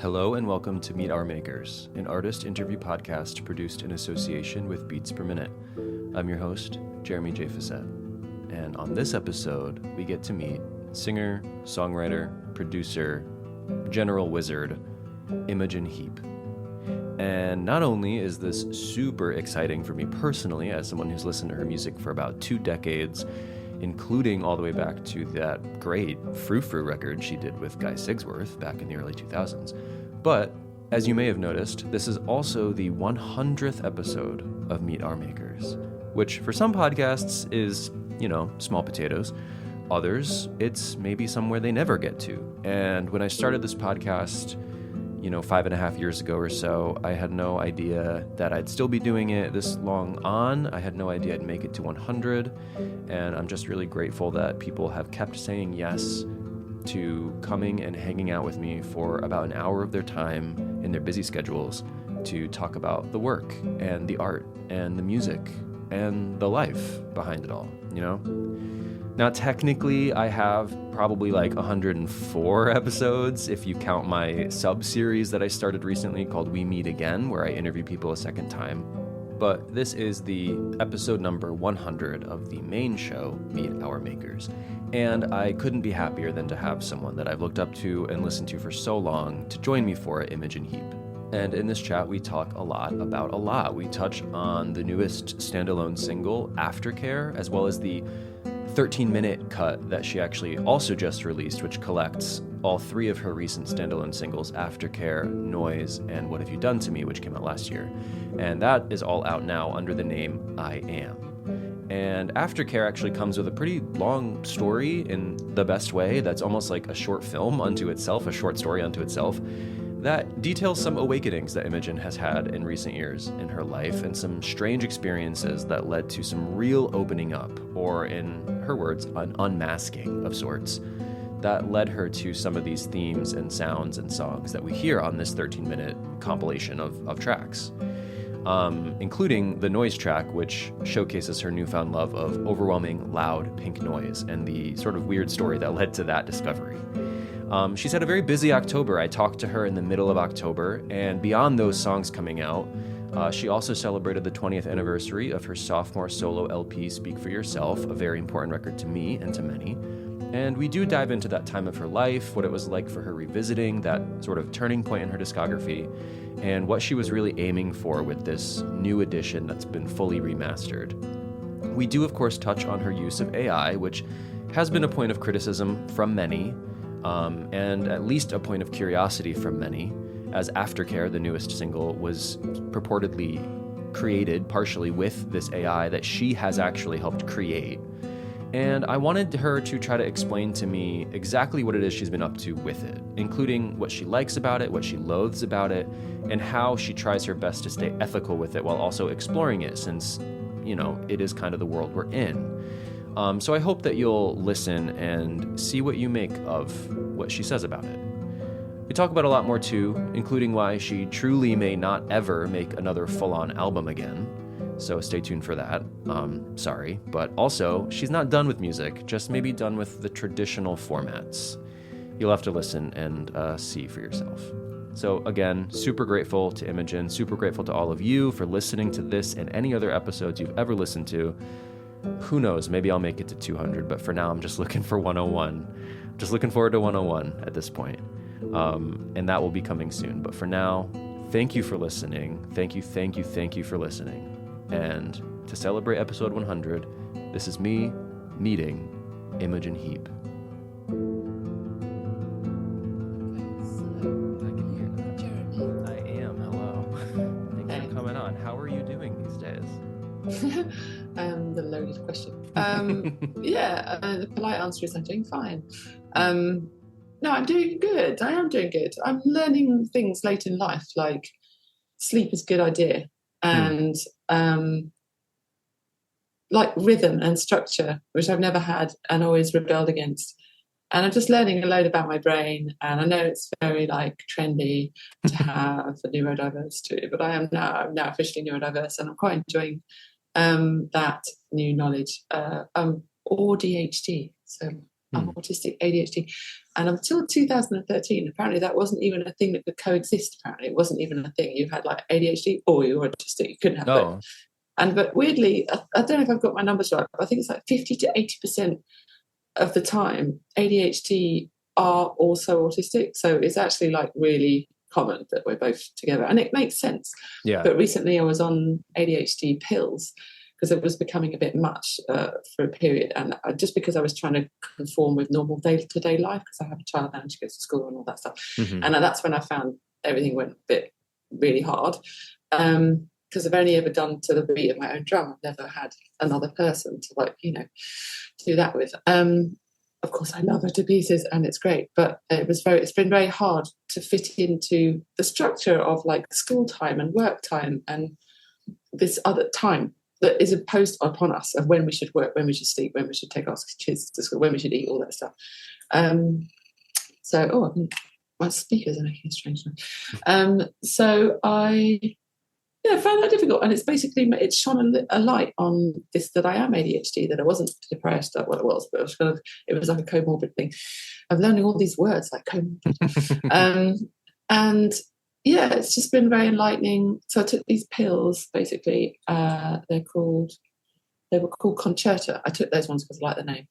Hello and welcome to Meet Our Makers, an artist interview podcast produced in association with Beats Per Minute. I'm your host, Jeremy J. Facette, and on this episode, we get to meet singer, songwriter, producer, general wizard, Imogen Heap. And not only is this super exciting for me personally, as someone who's listened to her music for about 2 decades, including all the way back to that great Frou Frou record she did with Guy Sigsworth back in the early 2000s. But, as you may have noticed, this is also the 100th episode of Meet Our Makers, which for some podcasts is, small potatoes. Others, it's maybe somewhere they never get to. And when I started this podcast, 5.5 years ago or so, I had no idea that I'd still be doing it this long on. I had no idea I'd make it to 100. And I'm just really grateful that people have kept saying yes to coming and hanging out with me for about an hour of their time in their busy schedules to talk about the work and the art and the music and the life behind it all, Now, technically, I have probably like 104 episodes if you count my sub-series that I started recently called We Meet Again, where I interview people a second time. But this is the episode number 100 of the main show, Meet Our Makers. And I couldn't be happier than to have someone that I've looked up to and listened to for so long to join me for it, Imogen Heap. And in this chat, we talk a lot about a lot. We touch on the newest standalone single, Aftercare, as well as the 13-minute cut that she actually also just released, which collects all 3 of her recent standalone singles, Aftercare, Noise, and What Have You Done To Me, which came out last year. And that is all out now under the name I Am. And Aftercare actually comes with a pretty long story in the best way that's almost like a short film unto itself, a short story unto itself, that details some awakenings that Imogen has had in recent years in her life and some strange experiences that led to some real opening up, or in her words, an unmasking of sorts, that led her to some of these themes and sounds and songs that we hear on this 13-minute compilation of tracks, including the Noise track, which showcases her newfound love of overwhelming, loud, pink noise and the sort of weird story that led to that discovery. She's had a very busy October. I talked to her in the middle of October, and beyond those songs coming out, she also celebrated the 20th anniversary of her sophomore solo LP, Speak For Yourself, a very important record to me and to many. And we do dive into that time of her life, what it was like for her revisiting that sort of turning point in her discography, and what she was really aiming for with this new edition that's been fully remastered. We do, of course, touch on her use of AI, which has been a point of criticism from many, and at least a point of curiosity from many, as Aftercare, the newest single, was purportedly created partially with this AI that she has actually helped create. And I wanted her to try to explain to me exactly what it is she's been up to with it, including what she likes about it, what she loathes about it, and how she tries her best to stay ethical with it while also exploring it, since, it is kind of the world we're in. So I hope that you'll listen and see what you make of what she says about it. We talk about a lot more too, including why she truly may not ever make another full-on album again. So stay tuned for that. Sorry. But also, she's not done with music, just maybe done with the traditional formats. You'll have to listen and see for yourself. So again, super grateful to Imogen, super grateful to all of you for listening to this and any other episodes you've ever listened to. Who knows, maybe I'll make it to 200, but for now I'm just looking for 101. Just looking forward to 101 at this point. And that will be coming soon. But for now, thank you for listening. Thank you for listening. And to celebrate episode 100, this is me meeting Imogen Heap. I can hear that. Jeremy. I am. Hello. Thanks for coming on. How are you doing these days? The loaded question. The polite answer is I'm doing fine. No, I'm doing good. I am doing good. I'm learning things late in life, like sleep is a good idea, and like rhythm and structure, which I've never had and always rebelled against. And I'm just learning a load about my brain. And I know it's very trendy to have a neurodiverse too, but I'm now officially neurodiverse, and I'm quite enjoying that new knowledge. Or DHD, so I'm autistic, ADHD. And until 2013, apparently that wasn't even a thing that could coexist. Apparently it wasn't even a thing. You had like ADHD or you were autistic. You couldn't have both. But weirdly, I don't know if I've got my numbers right, but I think it's like 50 to 80% of the time, ADHD are also autistic. So it's actually like really common that we're both together. And it makes sense. Yeah. But recently I was on ADHD pills because it was becoming a bit much for a period. And just because I was trying to conform with normal day-to-day life, because I have a child now and she goes to school and all that stuff. And that's when I found everything went a bit really hard. Because I've only ever done to the beat of my own drum. I've never had another person to like, do that with. Of course, I love her to pieces and it's great, but it's been very hard to fit into the structure of like school time and work time and this other time that is imposed upon us of when we should work, when we should sleep, when we should take our kids to school, when we should eat, all that stuff. My speakers are making a strange noise. So I found that difficult, and it's shone a light on this, that I am ADHD, that I wasn't depressed at what it was, but it was like a comorbid thing. I'm learning all these words like comorbid. And it's just been very enlightening. So I took these pills, basically. They were called Concerta. I took those ones because I like the name.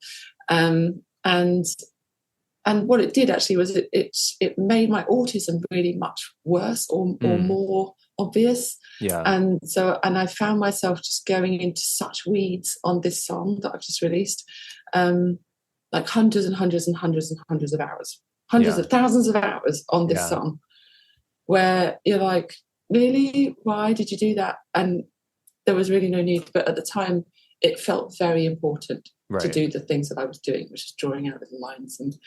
And what it did actually was it made my autism really much worse or more obvious. Yeah. And I found myself just going into such weeds on this song that I've just released, like hundreds and hundreds and hundreds and hundreds of hours, hundreds of thousands of hours on this song, where you're like, really, why did you do that? And there was really no need, but at the time it felt very important to do the things that I was doing, which is drawing out little lines and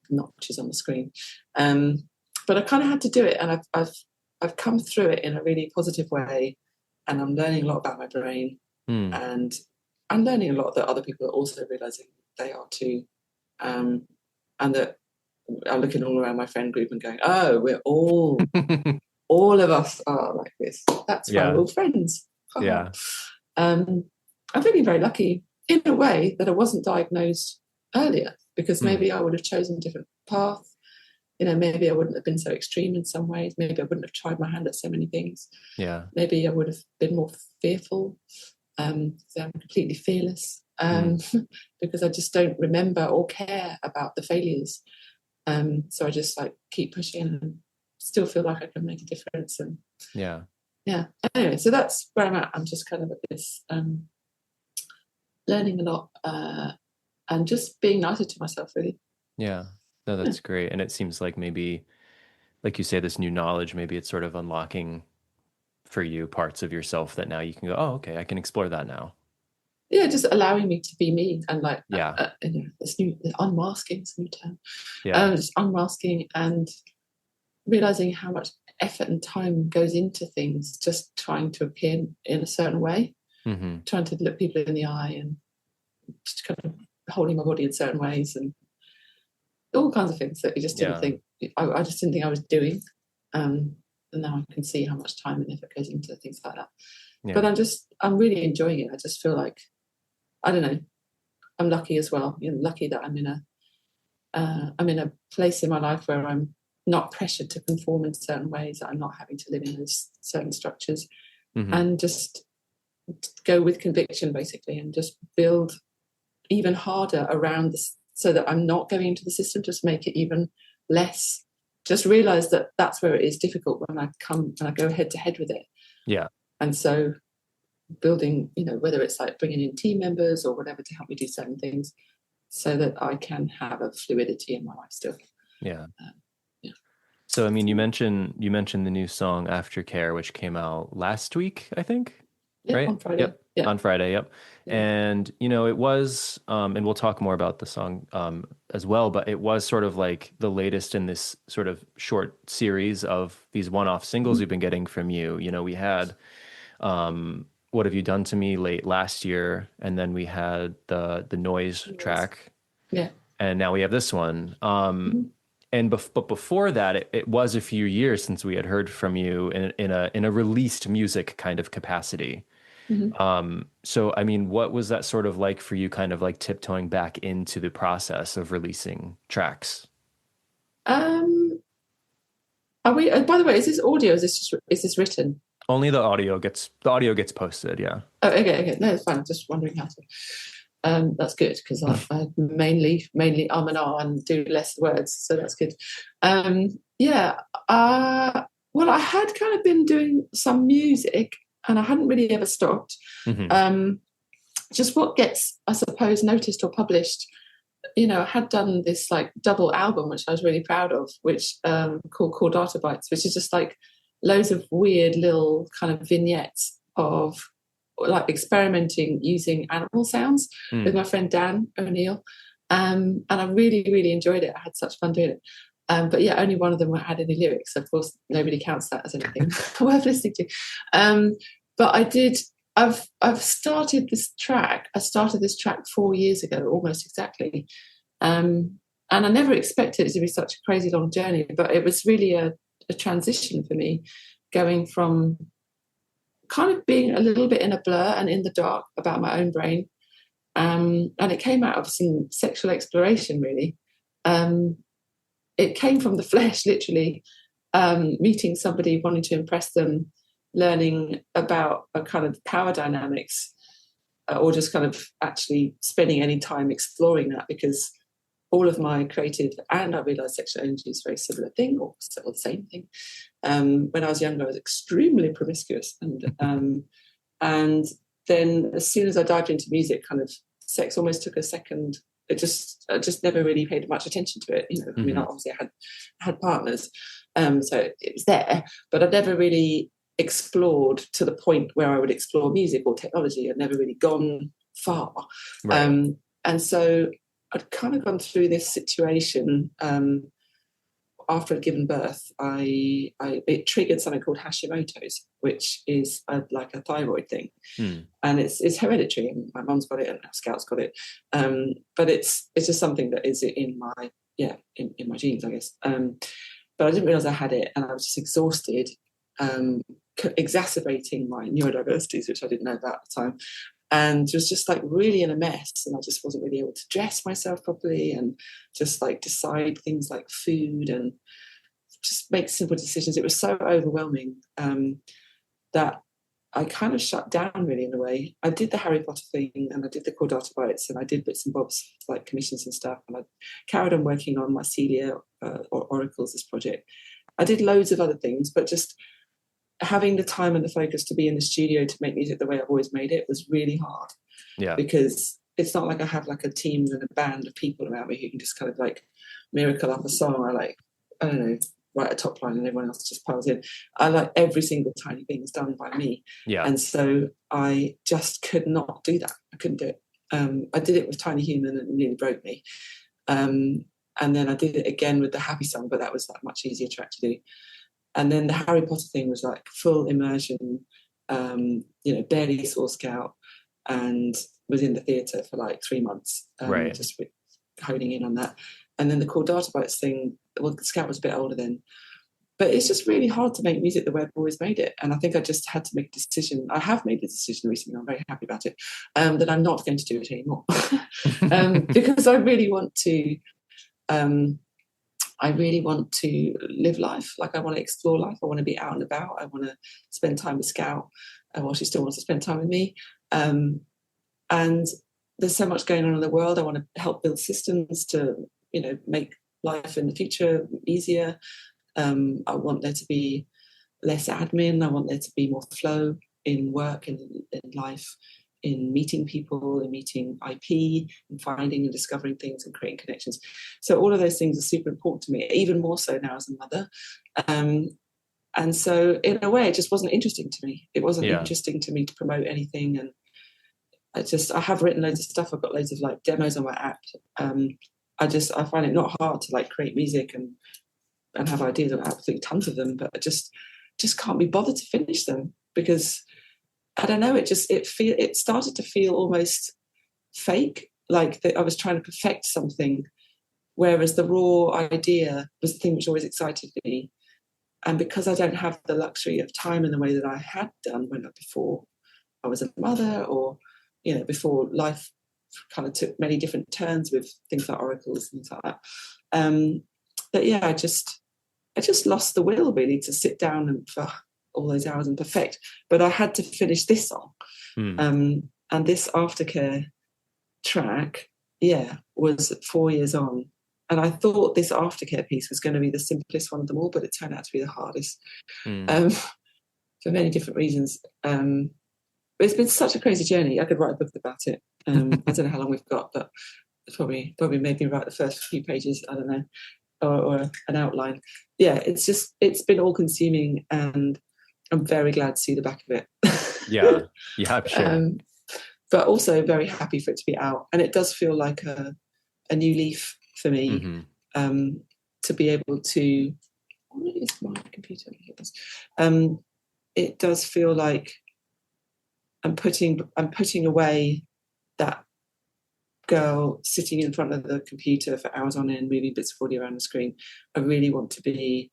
notches on the screen. But I kind of had to do it, and I've come through it in a really positive way, and I'm learning a lot about my brain, and I'm learning a lot that other people are also realising they are too, and that I'm looking all around my friend group and going, oh, we're all of us are like this. That's why we're all friends. I'm feeling very lucky in a way that I wasn't diagnosed earlier, because maybe I would have chosen a different path. Maybe I wouldn't have been so extreme in some ways. Maybe I wouldn't have tried my hand at so many things. Yeah. Maybe I would have been more fearful. So I'm completely fearless because I just don't remember or care about the failures. So I just like keep pushing and still feel like I can make a difference. And Anyway, so that's where I'm at. I'm just kind of at this learning a lot and just being nicer to myself, really. Yeah. No, that's great. And it seems like maybe, like you say, this new knowledge, maybe it's sort of unlocking for you parts of yourself that now you can go, oh, okay, I can explore that now. Yeah, just allowing me to be me, and like, this new unmasking, this new term. Yeah. Just unmasking and realizing how much effort and time goes into things, just trying to appear in a certain way, trying to look people in the eye and just kind of holding my body in certain ways and all kinds of things that you just didn't think, I just didn't think I was doing. And now I can see how much time and effort goes into things like that. Yeah. But I'm really enjoying it. I just feel like, I don't know, I'm lucky as well. Lucky that I'm in a place in my life where I'm not pressured to conform in certain ways. I'm not having to live in those certain structures, and just go with conviction, basically, and just build even harder around this, so that I'm not going into the system, just make it even less. Just realize that that's where it is difficult when I go head to head with it. Yeah. And so building, whether it's like bringing in team members or whatever to help me do certain things, so that I can have a fluidity in my life still. Yeah. So, I mean, you mentioned the new song Aftercare, which came out last week, I think. Yeah, right? On Friday. Yep. Yeah. On Friday. Yep. Yeah. And, it was, and we'll talk more about the song as well, but it was sort of like the latest in this sort of short series of these one-off singles we've been getting from you. We had What Have You Done to Me late last year, and then we had the Noise track. Yeah. And now we have this one. But before that, it was a few years since we had heard from you in a released music kind of capacity. So, I mean, what was that sort of like for you, kind of like tiptoeing back into the process of releasing tracks? Are we? By the way, is this audio? Is this written? Only the audio gets posted. Yeah. Oh, okay. No, it's fine. I'm just wondering how to. That's good because I mainly and ah and do less words, so that's good. Yeah. Well, I had kind of been doing some music, and I hadn't really ever stopped. Just what gets, I suppose, noticed or published. I had done this like double album, which I was really proud of, which called Data Bites, which is just like loads of weird little kind of vignettes of like experimenting using animal sounds with my friend Dan O'Neill. And I really, really enjoyed it. I had such fun doing it. But yeah, only one of them had any lyrics. Of course, nobody counts that as anything worth listening to. But I've started this track. I started this track 4 years ago, almost exactly. And I never expected it to be such a crazy long journey, but it was really a transition for me, going from kind of being a little bit in a blur and in the dark about my own brain. And it came out of some sexual exploration, really. It came from the flesh, literally, meeting somebody, wanting to impress them, learning about a kind of power dynamics, or just kind of actually spending any time exploring that, because all of my creative and I realised sexual energy is a very similar thing, or the same thing. When I was younger, I was extremely promiscuous, and then as soon as I dived into music, kind of sex almost took a second. I just never really paid much attention to it. I mean, obviously I had partners, so it was there, but I never really explored to the point where I would explore music or technology. I'd never really gone far. Right. And so I'd kind of gone through this situation after I'd given birth. It triggered something called Hashimoto's, which is like a thyroid thing, and it's hereditary. And my mum's got it, and Scout's got it, but it's just something that is in my genes, I guess. But I didn't realise I had it, and I was just exhausted, exacerbating my neurodiversities, which I didn't know about at the time. And was just like really in a mess, and I just wasn't really able to dress myself properly and just like decide things like food and just make simple decisions. It was so overwhelming that I kind of shut down, really, in a way. I did the Harry Potter thing, and I did the Core Data Bites, and I did bits and bobs like commissions and stuff, and I carried on working on my Celia or Oracles, this project. I did loads of other things, but just having the time and the focus to be in the studio to make music the way I've always made it was really hard. Yeah. Because it's not like I have like a team and a band of people around me who can just kind of like miracle up a song, or like, I don't know, write a top line and everyone else just piles in. I like every single tiny thing is done by me. Yeah. And so I just could not do that. I couldn't do it. I did it with Tiny Human and it nearly broke me. And then I did it again with the Happy Song, but that was like much easier track to do. And then the Harry Potter thing was like full immersion, barely saw Scout, and was in the theatre for like 3 months, right. Just honing in on that. And then the Core Data Bites thing, well, Scout was a bit older then. But it's just really hard to make music the way I've always made it. And I think I just had to make a decision. I have made the decision recently, I'm very happy about it, that I'm not going to do it anymore. Because I really want to... I really want to live life. Like, I want to explore life. I want to be out and about. I want to spend time with Scout, while she still wants to spend time with me. And there's so much going on in the world. I want to help build systems to, make life in the future easier. I want there to be less admin. I want there to be more flow in work and in life, in meeting people, in meeting IP, in finding and discovering things and creating connections. So all of those things are super important to me, even more so now as a mother. And so in a way, it just wasn't interesting to me. It wasn't interesting to me to promote anything. And I have written loads of stuff. I've got loads of like demos on my app. I find it not hard to like create music and have ideas. I have absolutely tons of them, but I just can't be bothered to finish them, because I don't know, it started to feel almost fake, like that I was trying to perfect something, whereas the raw idea was the thing which always excited me. And because I don't have the luxury of time in the way that I had done before, I was a mother, or before life kind of took many different turns with things like oracles and things like that. But yeah, I just lost the will really to sit down and for all those hours and perfect. But I had to finish this song, and this Aftercare track, was 4 years on. And I thought this Aftercare piece was going to be the simplest one of them all, but it turned out to be the hardest for many different reasons. But it's been such a crazy journey. I could write a book about it. I don't know how long we've got, but it's probably made me write the first few pages, I don't know, or an outline. Yeah, it's been all consuming, and I'm very glad to see the back of it. Yeah, I'm sure. But also very happy for it to be out. And it does feel like a new leaf for me, to be able to. What is my computer? It does feel like I'm putting away that girl sitting in front of the computer for hours on end, moving bits of audio around the screen. I really want to be,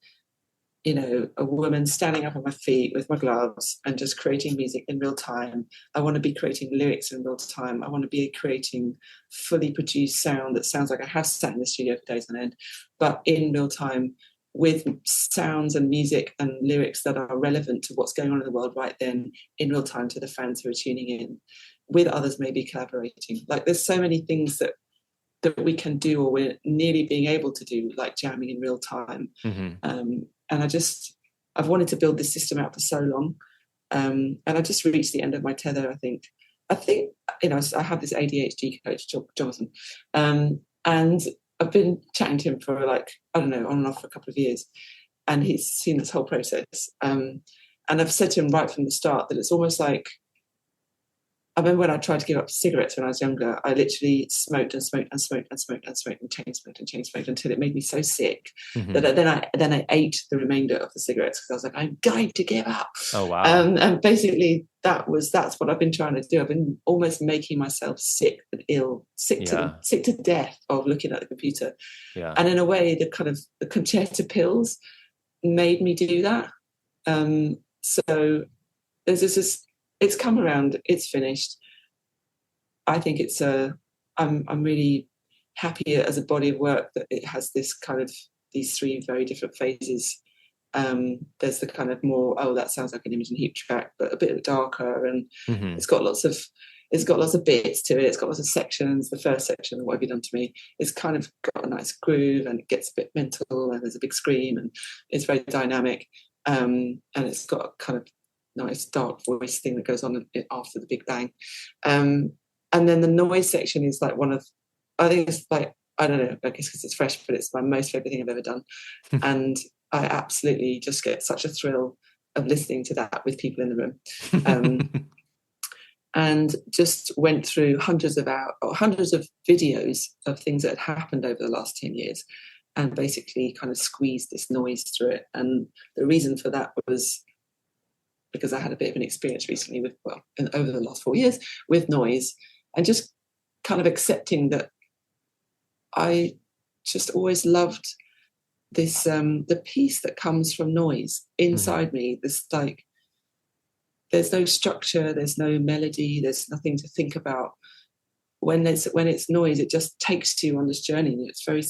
a woman standing up on my feet with my gloves and just creating music in real time. I want to be creating lyrics in real time. I want to be creating fully produced sound that sounds like I have sat in the studio for days on end, but in real time, with sounds and music and lyrics that are relevant to what's going on in the world right then, in real time, to the fans who are tuning in, with others maybe collaborating. Like, there's so many things that we can do, or we're nearly being able to do, like jamming in real time. And I've wanted to build this system out for so long. And I just reached the end of my tether, I think. I have this ADHD coach, Jonathan, and I've been chatting to him for on and off for a couple of years, and he's seen this whole process. And I've said to him right from the start that it's almost like, I remember when I tried to give up cigarettes when I was younger, I literally smoked and chain smoked and chain smoked until it made me so sick that then I ate the remainder of the cigarettes, because I was like, I'm going to give up. Oh wow! And basically that's what I've been trying to do. I've been almost making myself sick and ill, sick to death of looking at the computer. Yeah. And in a way, the concerta pills made me do that. So there's this. It's come around. It's finished. I think I'm really happy as a body of work that it has this kind of these three very different phases. There's the kind of more, that sounds like an Imogen Heap track, but a bit darker, and it's got lots of bits to it. It's got lots of sections. The first section, What Have You Done to Me, is kind of got a nice groove, and it gets a bit mental, and there's a big scream, and it's very dynamic. And it's got a kind of nice dark voice thing that goes on after the big bang, and then the noise section is like I think it's like, I don't know, I guess because it's fresh, but it's my most favorite thing I've ever done. And I absolutely just get such a thrill of listening to that with people in the room. And just went through hundreds of videos of things that had happened over the last 10 years, and basically kind of squeezed this noise through it. And the reason for that was because I had a bit of an experience recently over the last 4 years with noise, and just kind of accepting that I just always loved this, the peace that comes from noise inside me. This, like, there's no structure, there's no melody, there's nothing to think about. When it's noise, it just takes you on this journey. It's very,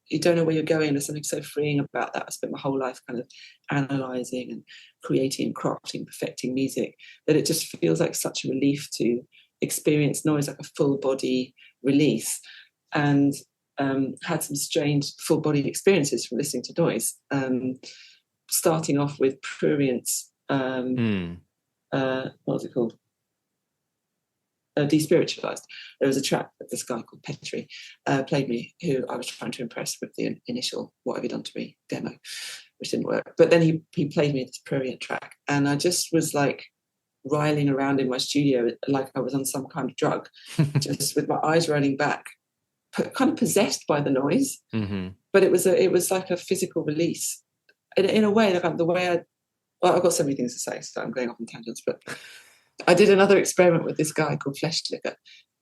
you don't know where you're going. There's something so freeing about that. I spent my whole life kind of analysing and creating, crafting, perfecting music, that it just feels like such a relief to experience noise, like a full body release. And had some strange full body experiences from listening to noise. Starting off with Prurient's, what was it called? Despiritualized. There was a track that this guy called Petri played me, who I was trying to impress with the initial What Have You Done to Me demo, which didn't work. But then he played me this Prurient track, and I just was like riling around in my studio like I was on some kind of drug, just with my eyes rolling back, kind of possessed by the noise. But it was like a physical release in a way, like the way I've got so many things to say, so I'm going off on tangents, but I did another experiment with this guy called Fleshlicker,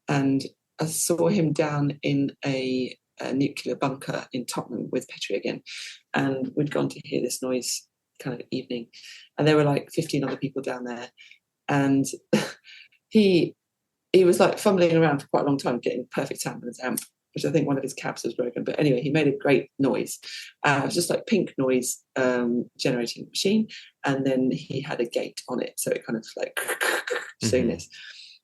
and I saw him down in a nuclear bunker in Tottenham with Petri again, and we'd gone to hear this noise kind of evening, and there were like 15 other people down there, and he was like fumbling around for quite a long time getting perfect sound with his amp, which I think one of his cabs was broken. But anyway, he made a great noise. It was just like pink noise generating machine. And then he had a gate on it. So it kind of like doing this.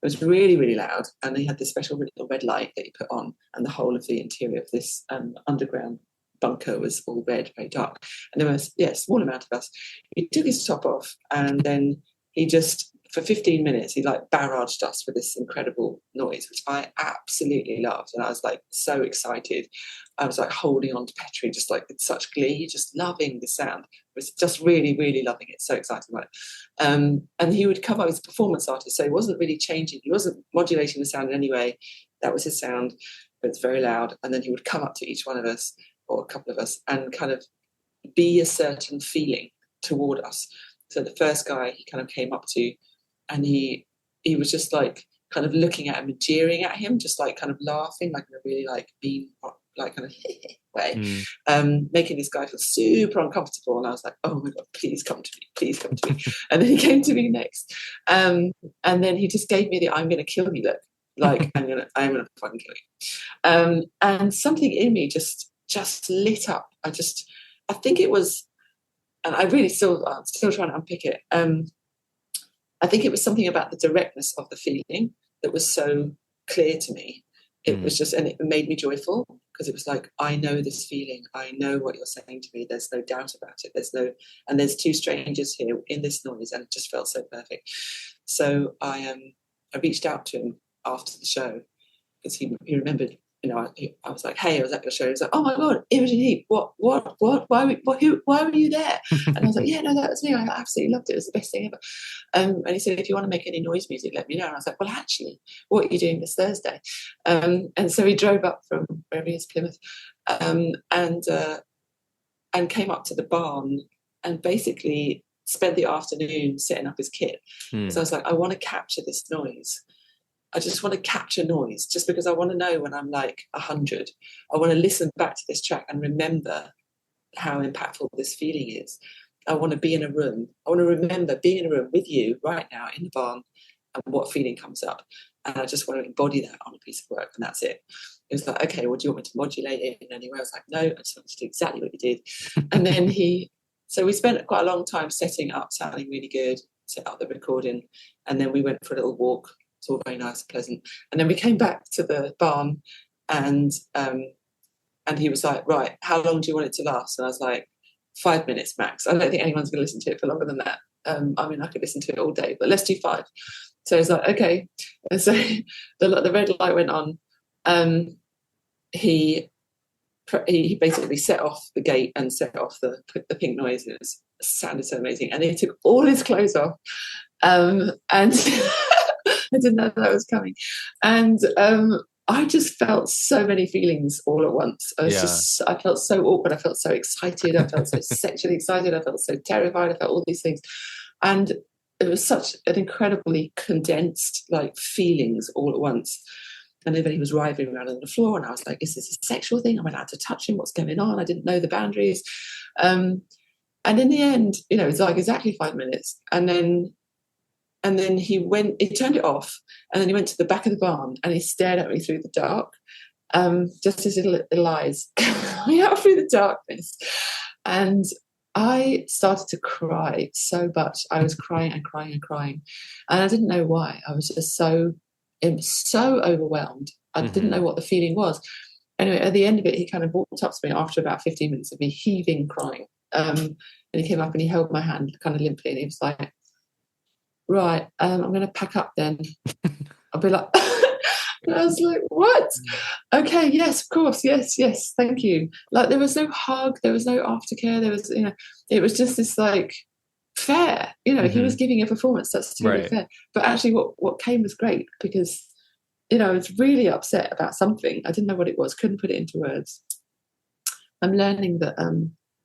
It was really, really loud. And he had this special little red light that he put on. And the whole of the interior of this underground bunker was all red, very dark. And there was, a small amount of us. He took his top off and then he just, for 15 minutes, he like barraged us with this incredible noise, which I absolutely loved. And I was like so excited. I was like holding on to Petri, just like with such glee, just loving the sound. I was just really, really loving it. So excited about it. And he would come up as a performance artist. So he wasn't really changing. He wasn't modulating the sound in any way. That was his sound, but it's very loud. And then he would come up to each one of us or a couple of us and kind of be a certain feeling toward us. So the first guy he kind of came up to, and he was just like kind of looking at him and jeering at him, just like kind of laughing, like in a really like mean, like kind of way, making this guy feel super uncomfortable. And I was like, oh my God, please come to me, please come to me. And then he came to me next. And then he just gave me the I'm going to kill you look, like I'm going to fucking kill you. And something in me just lit up. I think it was, and I'm still trying to unpick it. I think it was something about the directness of the feeling that was so clear to me. It was just, and it made me joyful because it was like, I know this feeling. I know what you're saying to me. There's no doubt about it. There's two strangers here in this noise, and it just felt so perfect. So I reached out to him after the show because he remembered. I was like, hey, I was at your show. He was like, oh my God, Imogen Heap, what, why were you there? And I was like, yeah, no, that was me. I absolutely loved it. It was the best thing ever. And he said, if you want to make any noise music, let me know. And I was like, well, actually, what are you doing this Thursday? And so he drove up from wherever he is, Plymouth, and came up to the barn and basically spent the afternoon setting up his kit. So I was like, I want to capture this noise. I just want to capture noise just because I want to know when I'm like 100. I want to listen back to this track and remember how impactful this feeling is. I want to be in a room. I want to remember being in a room with you right now in the barn and what feeling comes up. And I just want to embody that on a piece of work, and that's it. It was like, okay, well, do you want me to modulate it in any way? I was like, no, I just want to do exactly what you did. And then so we spent quite a long time setting up, sounding really good, set up the recording, and then we went for a little walk. It's all very nice and pleasant. And then we came back to the barn and he was like, right, how long do you want it to last? And I was like, 5 minutes max. I don't think anyone's going to listen to it for longer than that. I could listen to it all day, but let's do 5. So I was like, okay. And so the red light went on. He basically set off the gate and set off the pink noise. It sounded so amazing. And he took all his clothes off. And I didn't know that was coming. And I just felt so many feelings all at once. I felt so awkward. I felt so excited. I felt so sexually excited. I felt so terrified. I felt all these things. And it was such an incredibly condensed, like, feelings all at once. And then he was writhing around on the floor, and I was like, is this a sexual thing? Am I allowed to touch him? What's going on? I didn't know the boundaries. And in the end, it's like exactly 5 minutes. And then he turned it off, and then he went to the back of the barn and he stared at me through the dark, just his little eyes coming out through the darkness. And I started to cry so much. I was crying and crying and crying. And I didn't know why. I was just so overwhelmed. I didn't know what the feeling was. Anyway, at the end of it, he kind of walked up to me after about 15 minutes of me heaving, crying. And he came up and he held my hand kind of limply, and he was like, right, I'm going to pack up then. I'll be like, and I was like, what? Okay, yes, of course, yes, thank you. Like, there was no hug, there was no aftercare, there was, it was just this like fair, he was giving a performance that's totally fair. But actually what came was great because, I was really upset about something. I didn't know what it was, couldn't put it into words. I'm learning that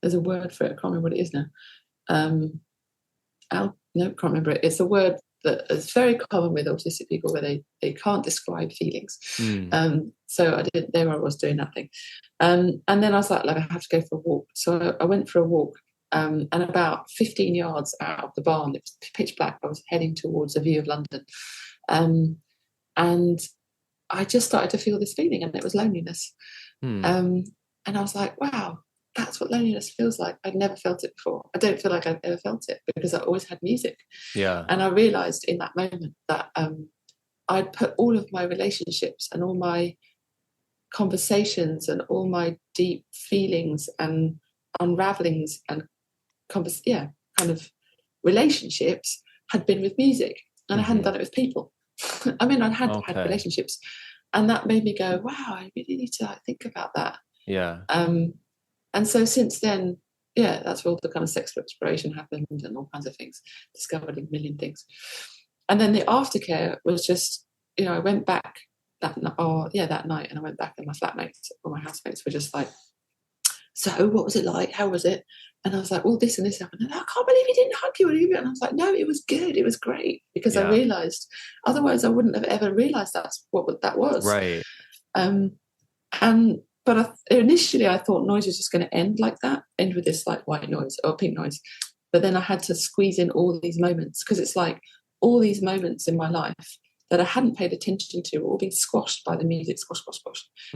there's a word for it, I can't remember what it is now. Can't remember it. It's a word that is very common with autistic people where they can't describe feelings. So I was doing that thing. And then I was like, I have to go for a walk. So I went for a walk And about 15 yards out of the barn, it was pitch black. I was heading towards a view of London. And I just started to feel this feeling, and it was loneliness. And I was like, wow, that's what loneliness feels like. I'd never felt it before. I don't feel like I've ever felt it because I always had music. Yeah. And I realised in that moment that I'd put all of my relationships and all my conversations and all my deep feelings and unravelings and kind of relationships had been with music, and I hadn't done it with people. I mean, I'd had relationships, and that made me go, wow, I really need to think about that. Yeah. And so since then, that's where all the kind of sexual exploration happened and all kinds of things, discovered a million things. And then the aftercare was just, I went back that night, and I went back, and my flatmates or my housemates were just like, so what was it like? How was it? And I was like, well, this and this happened. And I can't believe he didn't hug you. And I was like, no, it was good. It was great. Because I realised, otherwise I wouldn't have ever realised that's what that was. Right. But initially I thought noise was just going to end like that, end with this like white noise or pink noise. But then I had to squeeze in all these moments, because it's like all these moments in my life that I hadn't paid attention to were all being squashed by the music, squash,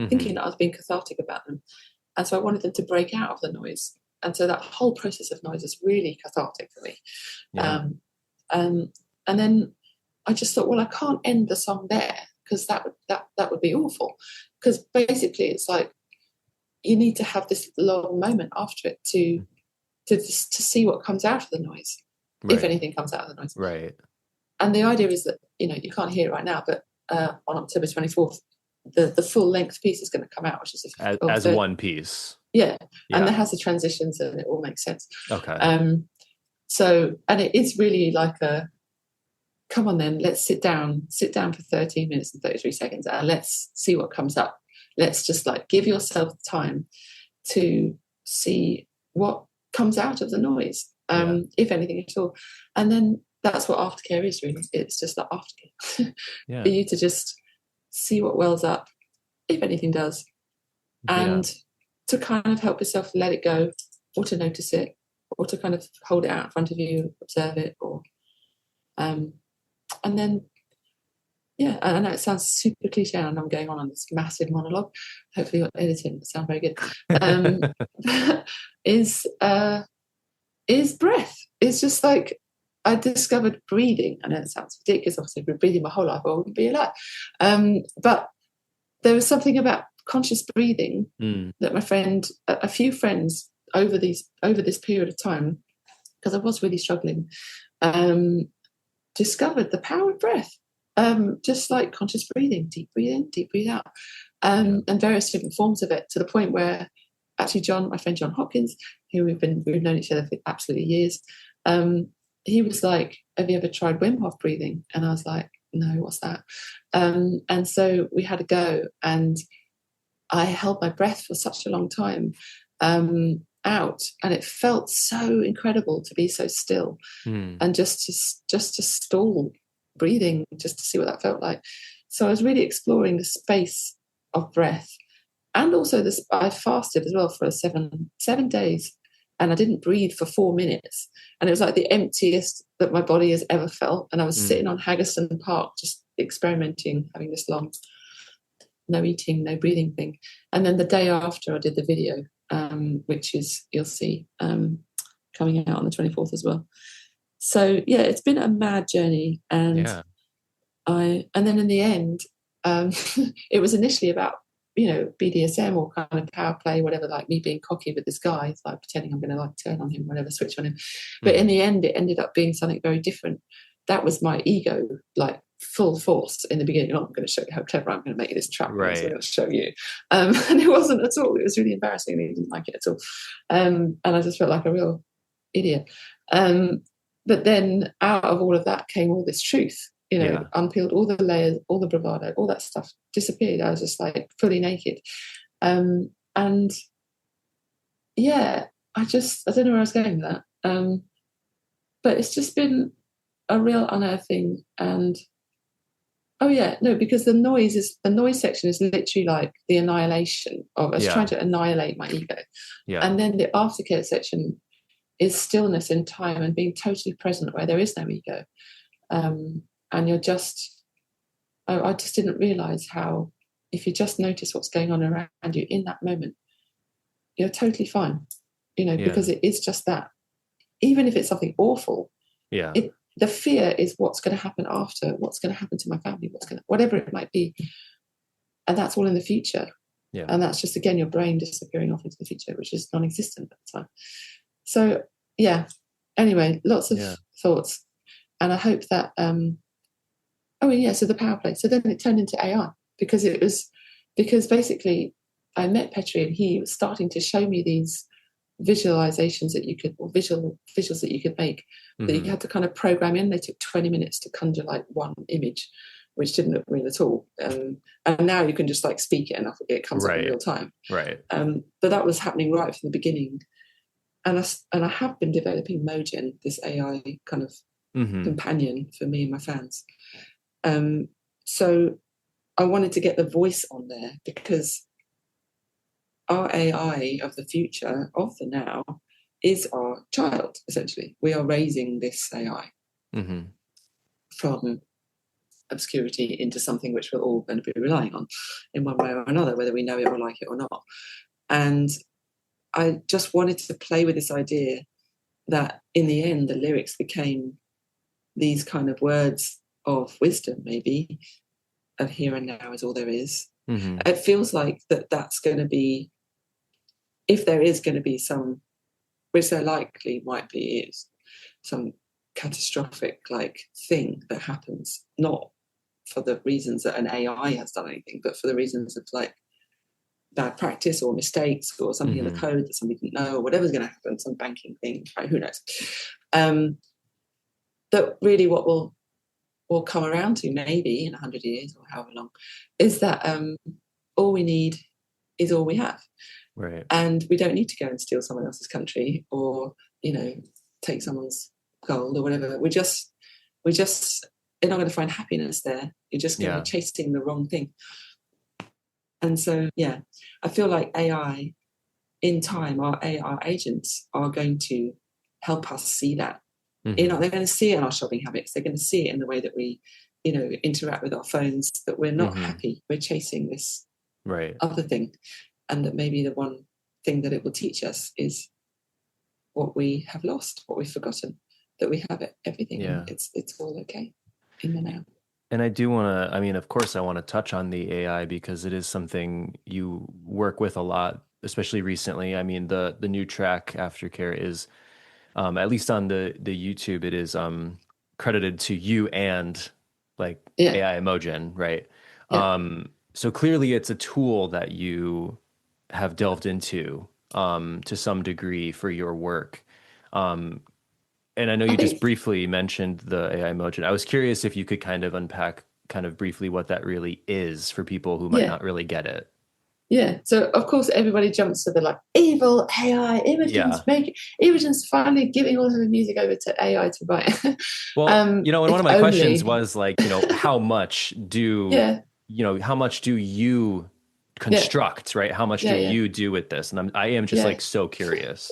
thinking that I was being cathartic about them. And so I wanted them to break out of the noise. And so that whole process of noise is really cathartic for me. Yeah. And then I just thought, well, I can't end the song there, because that would be awful. Because basically it's like you need to have this long moment after it to see what comes out of the noise, if anything comes out of the noise. Right. And the idea is that, you can't hear it right now, but on October 24th, the full length piece is going to come out, which is as one piece. Yeah. And there has the transitions, and it all makes sense. Okay. So, and it is really like come on then, let's sit down for 13 minutes and 33 seconds, and let's see what comes up. Let's just like give yourself time to see what comes out of the noise, if anything at all. And then that's what aftercare is, really. It's just like aftercare for you to just see what wells up, if anything does, and to kind of help yourself let it go, or to notice it, or to kind of hold it out in front of you, observe it, or and then I know it sounds super cliche, and I'm going on this massive monologue. Hopefully you're editing, it sounds very good. Is breath. It's just like I discovered breathing. I know it sounds ridiculous, obviously, I've been breathing my whole life, I wouldn't be alive. But there was something about conscious breathing that a few friends over this period of time, because I was really struggling, discovered the power of breath. Just like conscious breathing, deep breathe in, deep breathe out, and various different forms of it, to the point where actually my friend John Hopkins, who we've known each other for absolutely years, he was like, have you ever tried Wim Hof breathing? And I was like, no, what's that? And so we had a go, and I held my breath for such a long time out, and it felt so incredible to be so still and just to stall breathing, just to see what that felt like. So I was really exploring the space of breath. And also I fasted as well for 7 days, and I didn't breathe for 4 minutes, and it was like the emptiest that my body has ever felt. And I was sitting on Haggerston Park just experimenting, having this long no eating, no breathing thing. And then the day after, I did the video, which is, you'll see, coming out on the 24th as well. So it's been a mad journey, and then in the end, it was initially about BDSM or kind of power play, whatever, like me being cocky with this guy, it's like pretending I'm going to like turn on him, whatever, switch on him. But in the end, it ended up being something very different. That was my ego, like full force in the beginning. I'm going to show you how clever I'm going to make you this trap. Right. I'm going to show you. And it wasn't at all. It was really embarrassing. And he didn't like it at all. And I just felt like a real idiot. But then out of all of that came all this truth, unpeeled all the layers, all the bravado, all that stuff disappeared. I was just like fully naked. I don't know where I was going with that. But it's just been a real unearthing. And because the noise section is literally like the annihilation of us, trying to annihilate my ego. And then the aftercare section is stillness in time and being totally present where there is no ego. And you're just, I just didn't realize how, if you just notice what's going on around you in that moment, you're totally fine, because it is just that. Even if it's something awful, the fear is what's going to happen after, what's going to happen to my family, whatever it might be. And that's all in the future. Yeah. And that's just, again, your brain disappearing off into the future, which is non-existent at the time. So, anyway, lots of thoughts. And I hope that, so the power play. So then it turned into AI because basically I met Petri and he was starting to show me these visualizations that you could, or visuals that you could make, that you had to kind of program in. They took 20 minutes to conjure like one image, which didn't look real at all. And now you can just like speak it and it comes up in real time. Right. But that was happening right from the beginning. And I have been developing Imogen, this AI kind of companion for me and my fans. So I wanted to get the voice on there because our AI of the future, of the now, is our child, essentially. We are raising this AI from obscurity into something which we're all going to be relying on in one way or another, whether we know it or like it or not. And I just wanted to play with this idea that in the end, the lyrics became these kind of words of wisdom, maybe, of here and now is all there is. It feels like that's going to be, if there is going to be some, which there likely might be, is some catastrophic like thing that happens, not for the reasons that an AI has done anything, but for the reasons of like bad practice or mistakes or something in the code that somebody didn't know, or whatever's going to happen, some banking thing, right? Who knows? That really what will come around to, maybe in 100 years or however long, is that all we need is all we have. Right. And we don't need to go and steal someone else's country or, take someone's gold or whatever. You're not going to find happiness there. You're just going to be chasing the wrong thing. And so, I feel like AI, in time, our AI agents are going to help us see that. They're going to see it in our shopping habits. They're going to see it in the way that we, interact with our phones, that we're not happy. We're chasing this other thing. And that maybe the one thing that it will teach us is what we have lost, what we've forgotten, that we have everything. Yeah. It's all okay in the now. And I do want to, of course, I want to touch on the AI because it is something you work with a lot, especially recently. The new track Aftercare is, at least on the YouTube, it is credited to you and like AI Imogen, right? Yeah. So clearly it's a tool that you have delved into to some degree for your work. And I know you just briefly mentioned the AI Imogen. I was curious if you could kind of unpack kind of briefly what that really is for people who might not really get it. Yeah. So of course everybody jumps to the like evil AI, Imogen's finally giving all of the music over to AI to write. Well, and one of my questions was like, how much do how much do you construct, right? How much do you do with this? And I am just like so curious.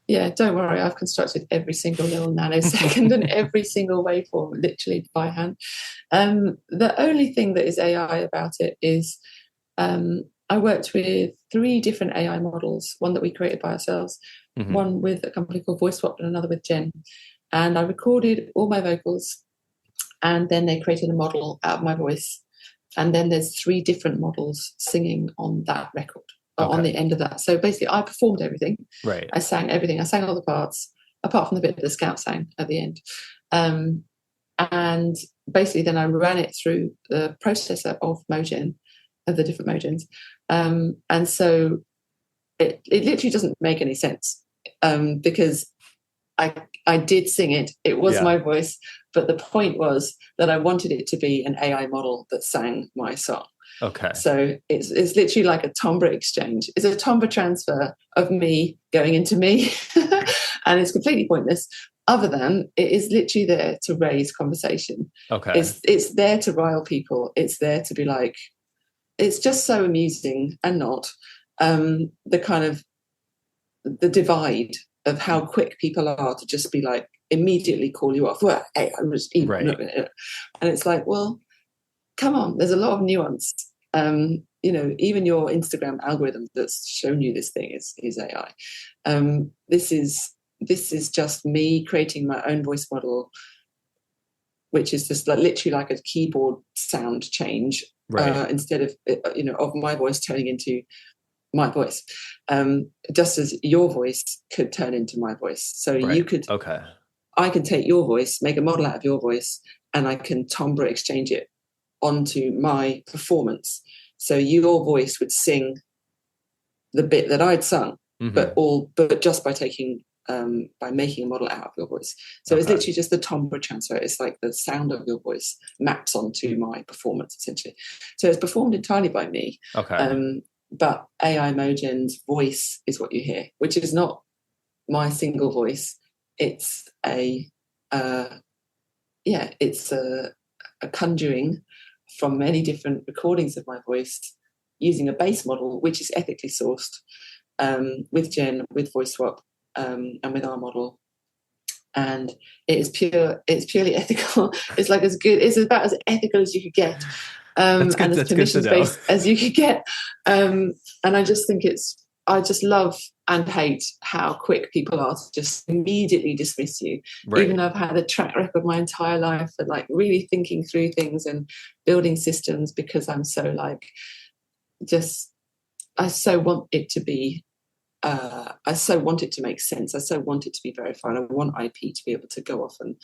Yeah, don't worry. I've constructed every single little nanosecond and every single waveform, literally by hand. The only thing that is AI about it is I worked with 3 different AI models, one that we created by ourselves, one with a company called Voice Swap and another with Jen. And I recorded all my vocals and then they created a model out of my voice. And then there's 3 different models singing on that record. On the end of that. So basically I performed everything. Right. I sang everything. I sang all the parts, apart from the bit that the Scout sang at the end. And basically then I ran it through the processor of Mogen, of the different Mogens. And so it literally doesn't make any sense because I did sing it. It was my voice. But the point was that I wanted it to be an AI model that sang my song. Okay. So it's literally like a timbre exchange. It's a timbre transfer of me going into me. And it's completely pointless, other than it is literally there to raise conversation. Okay. It's there to rile people. It's there to be like, it's just so amusing and not the kind of the divide of how quick people are to just be like, immediately call you off. Well, hey, I was Right. and it's like, well, come on, there's a lot of nuance. Even your Instagram algorithm that's shown you this thing is AI. This is just me creating my own voice model, which is just like literally like a keyboard sound change, Right. instead of my voice turning into my voice, just as your voice could turn into my voice. So Right. you could, okay. I can take your voice, make a model out of your voice, and I can timbre exchange it onto my performance. So your voice would sing the bit that I'd sung, but just by making a model out of your voice. So it's literally just the timbre transfer. It's like the sound of your voice maps onto my performance, essentially. So it's performed entirely by me. Okay. But AI Imogen's voice is what you hear, which is not my single voice. It's a conjuring from many different recordings of my voice using a base model, which is ethically sourced, with Jen, with Voice Swap, and with our model. And it's purely ethical. It's like as good, it's about as ethical as you could get. That's good. And as permissions based as you could get. And I just think I just love and hate how quick people are to just immediately dismiss you. Right. Even though I've had a track record my entire life for like really thinking through things and building systems, because I'm so like, I so want it to be, I so want it to make sense. I so want it to be verified. I want IP to be able to go off and,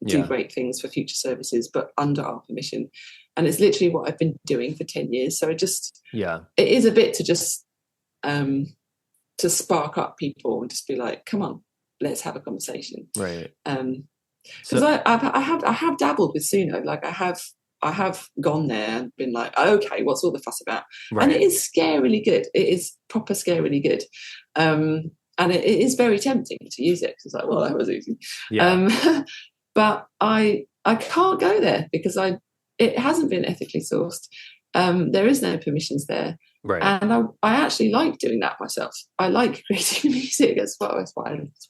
do great things for future services, but under our permission. And it's literally what I've been doing for 10 years. So it is a bit to just, to spark up people and just be like, come on, let's have a conversation. Right. Because I have dabbled with Suno. Like I have gone there and been like, okay, what's all the fuss about? Right. And it is scarily good. It is proper scarily good. And it is very tempting to use it, because it's like, well, that was easy. Yeah. But I can't go there because it hasn't been ethically sourced. There is no permissions there. Right. And I actually like doing that myself. I like creating music. That's why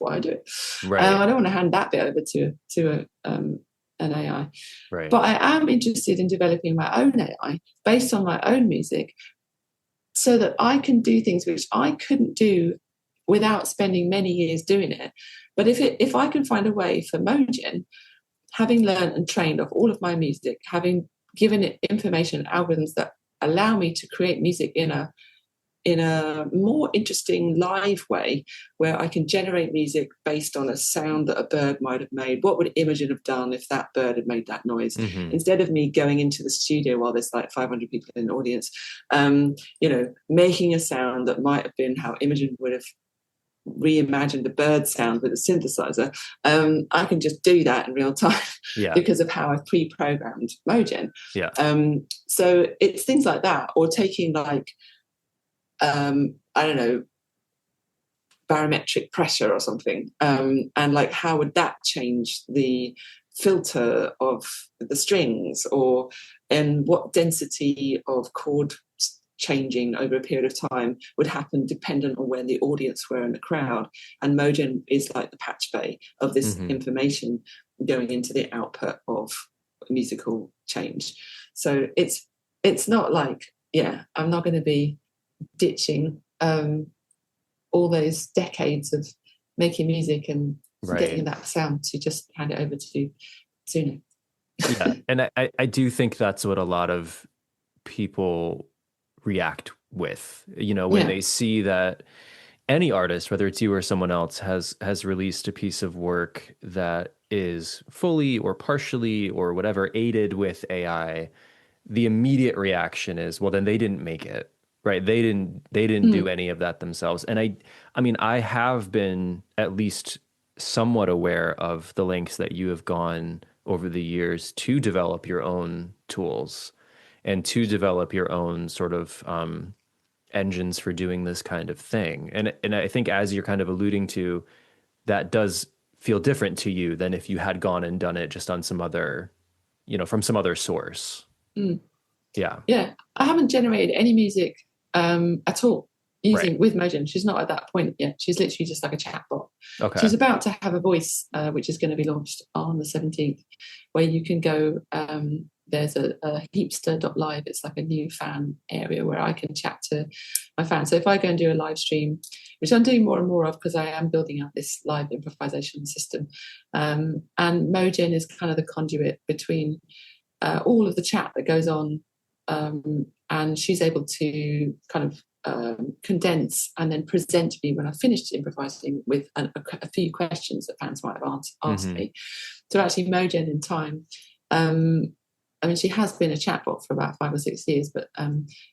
I do it. Right. I don't want to hand that bit over to an AI. Right. But I am interested in developing my own AI based on my own music, so that I can do things which I couldn't do without spending many years doing it. But if I can find a way for Mogen, having learned and trained of all of my music, having given it information and algorithms that allow me to create music in a more interesting live way, where I can generate music based on a sound that a bird might have made. What would Imogen have done if that bird had made that noise? Mm-hmm. Instead of me going into the studio while there's like 500 people in the audience, making a sound that might have been how Imogen would have reimagined the bird sound with a synthesizer. I can just do that in real time because of how I've pre-programmed Mogen. Yeah. So it's things like that, or taking like, I don't know, barometric pressure or something, and like how would that change the filter of the strings, or and what density of chord changing over a period of time would happen dependent on where the audience were in the crowd. And Mogen is like the patch bay of this information going into the output of musical change. So it's not like, I'm not going to be ditching all those decades of making music and getting that sound to just hand it over to Suno. Yeah, and I do think that's what a lot of people react with, when they see that any artist, whether it's you or someone else, has released a piece of work that is fully or partially or whatever aided with AI. The immediate reaction is, well, then they didn't make it, right? They didn't do any of that themselves. And I mean, I have been at least somewhat aware of the lengths that you have gone over the years to develop your own tools and to develop your own sort of engines for doing this kind of thing. And I think, as you're kind of alluding to, that does feel different to you than if you had gone and done it just on some other, from some other source. Yeah. Yeah. I haven't generated any music at all. using with Mogen. She's not at that point yet. She's literally just like a chatbot. Okay. She's about to have a voice, which is going to be launched on the 17th, where you can go. There's a heapster.live. It's like a new fan area where I can chat to my fans. So if I go and do a live stream, which I'm doing more and more of because I am building out this live improvisation system, and Mogen is kind of the conduit between all of the chat that goes on, and she's able to kind of condense and then present me when I finished improvising with a few questions that fans might have asked me. So actually Mogen in time, I mean, she has been a chatbot for about 5 or 6 years, but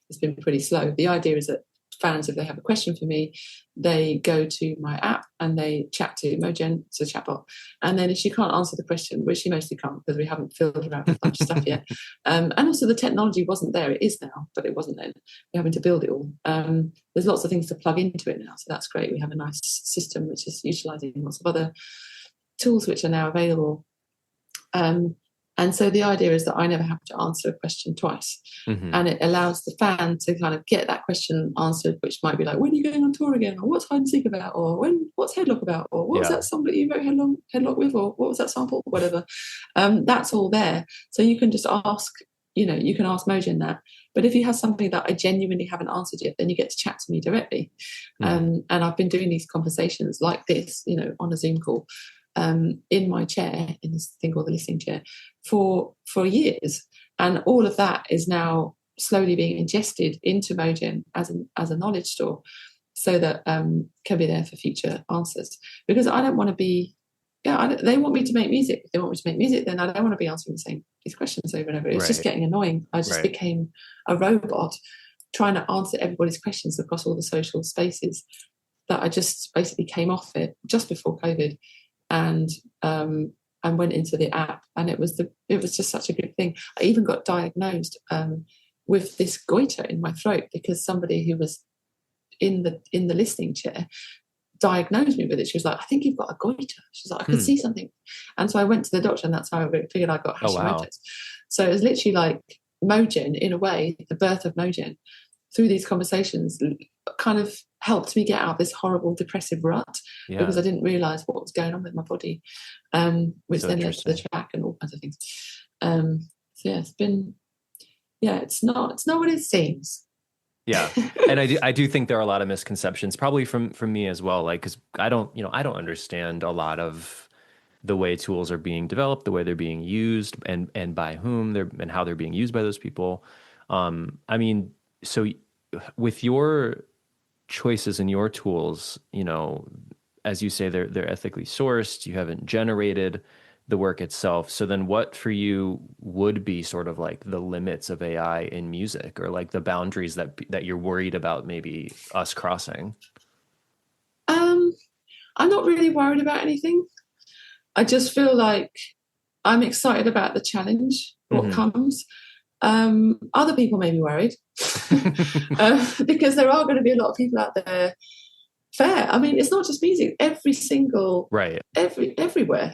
it's been pretty slow. The idea is that fans, if they have a question for me, they go to my app and they chat to Imogen, it's a chatbot. And then if she can't answer the question, which she mostly can't because we haven't filled her out with a bunch of stuff yet. And also the technology wasn't there. It is now, but it wasn't then. We're having to build it all. There's lots of things to plug into it now, so that's great. We have a nice system which is utilising lots of other tools which are now available. And so the idea is that I never have to answer a question twice. And it allows the fan to kind of get that question answered, which might be like, when are you going on tour again? Or what's hide and seek about? Or what's headlock about? Or what was that song that you wrote headlock with? Or what was that sample? Whatever. That's all there. So you can just ask, you can ask Mogen that. But if you have something that I genuinely haven't answered yet, then you get to chat to me directly. And I've been doing these conversations like this, on a Zoom call. In my chair, in this thing called the listening chair, for years, and all of that is now slowly being ingested into Mogen as a knowledge store, so that can be there for future answers. Because I don't want to be, they want me to make music. If they want me to make music, then I don't want to be answering these questions over and over. It's just getting annoying. I just became a robot trying to answer everybody's questions across all the social spaces. That I just basically came off it just before COVID. And went into the app, and it was just such a good thing. I even got diagnosed with this goiter in my throat because somebody who was in the listening chair diagnosed me with it. She was like, I think you've got a goiter. She's like, I could see something. And so I went to the doctor, and that's how I figured I got Hashimoto's. Wow. So it was literally like Mogen, in a way, the birth of Mogen, through these conversations, kind of helped me get out of this horrible depressive rut because I didn't realise what was going on with my body, which then led to the track and all kinds of things. So it's been, it's not what it seems. Yeah, and I do think there are a lot of misconceptions, probably from me as well. Like, because I don't understand a lot of the way tools are being developed, the way they're being used, and by whom and how they're being used by those people. I mean, so with your choices and your tools, as you say, they're ethically sourced. You haven't generated the work itself. So then what for you would be sort of like the limits of AI in music, or like the boundaries that you're worried about maybe us crossing? I'm not really worried about anything. I just feel like I'm excited about the challenge, what comes. Other people may be worried because there are going to be a lot of people out there. Fair. I mean, it's not just music. Everywhere.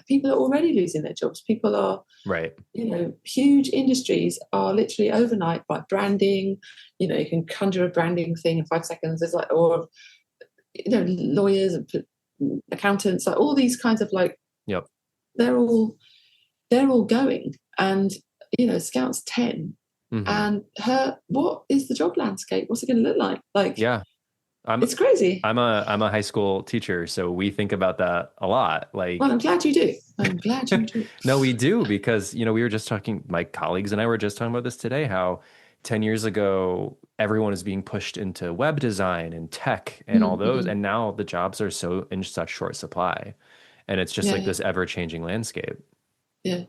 People are already losing their jobs. People are, huge industries are literally overnight, like branding. You can conjure a branding thing in 5 seconds. It's like, or lawyers and accountants, like all these kinds of they're all going. And Scout's 10. And what is the job landscape? What's it going to look like? It's crazy. I'm a high school teacher, so we think about that a lot. Well, I'm glad you do. No, we do, because we were just talking. My colleagues and I were just talking about this today. How 10 years ago, everyone is being pushed into web design and tech and all those, and now the jobs are so in such short supply, and it's just this ever-changing landscape. Yeah.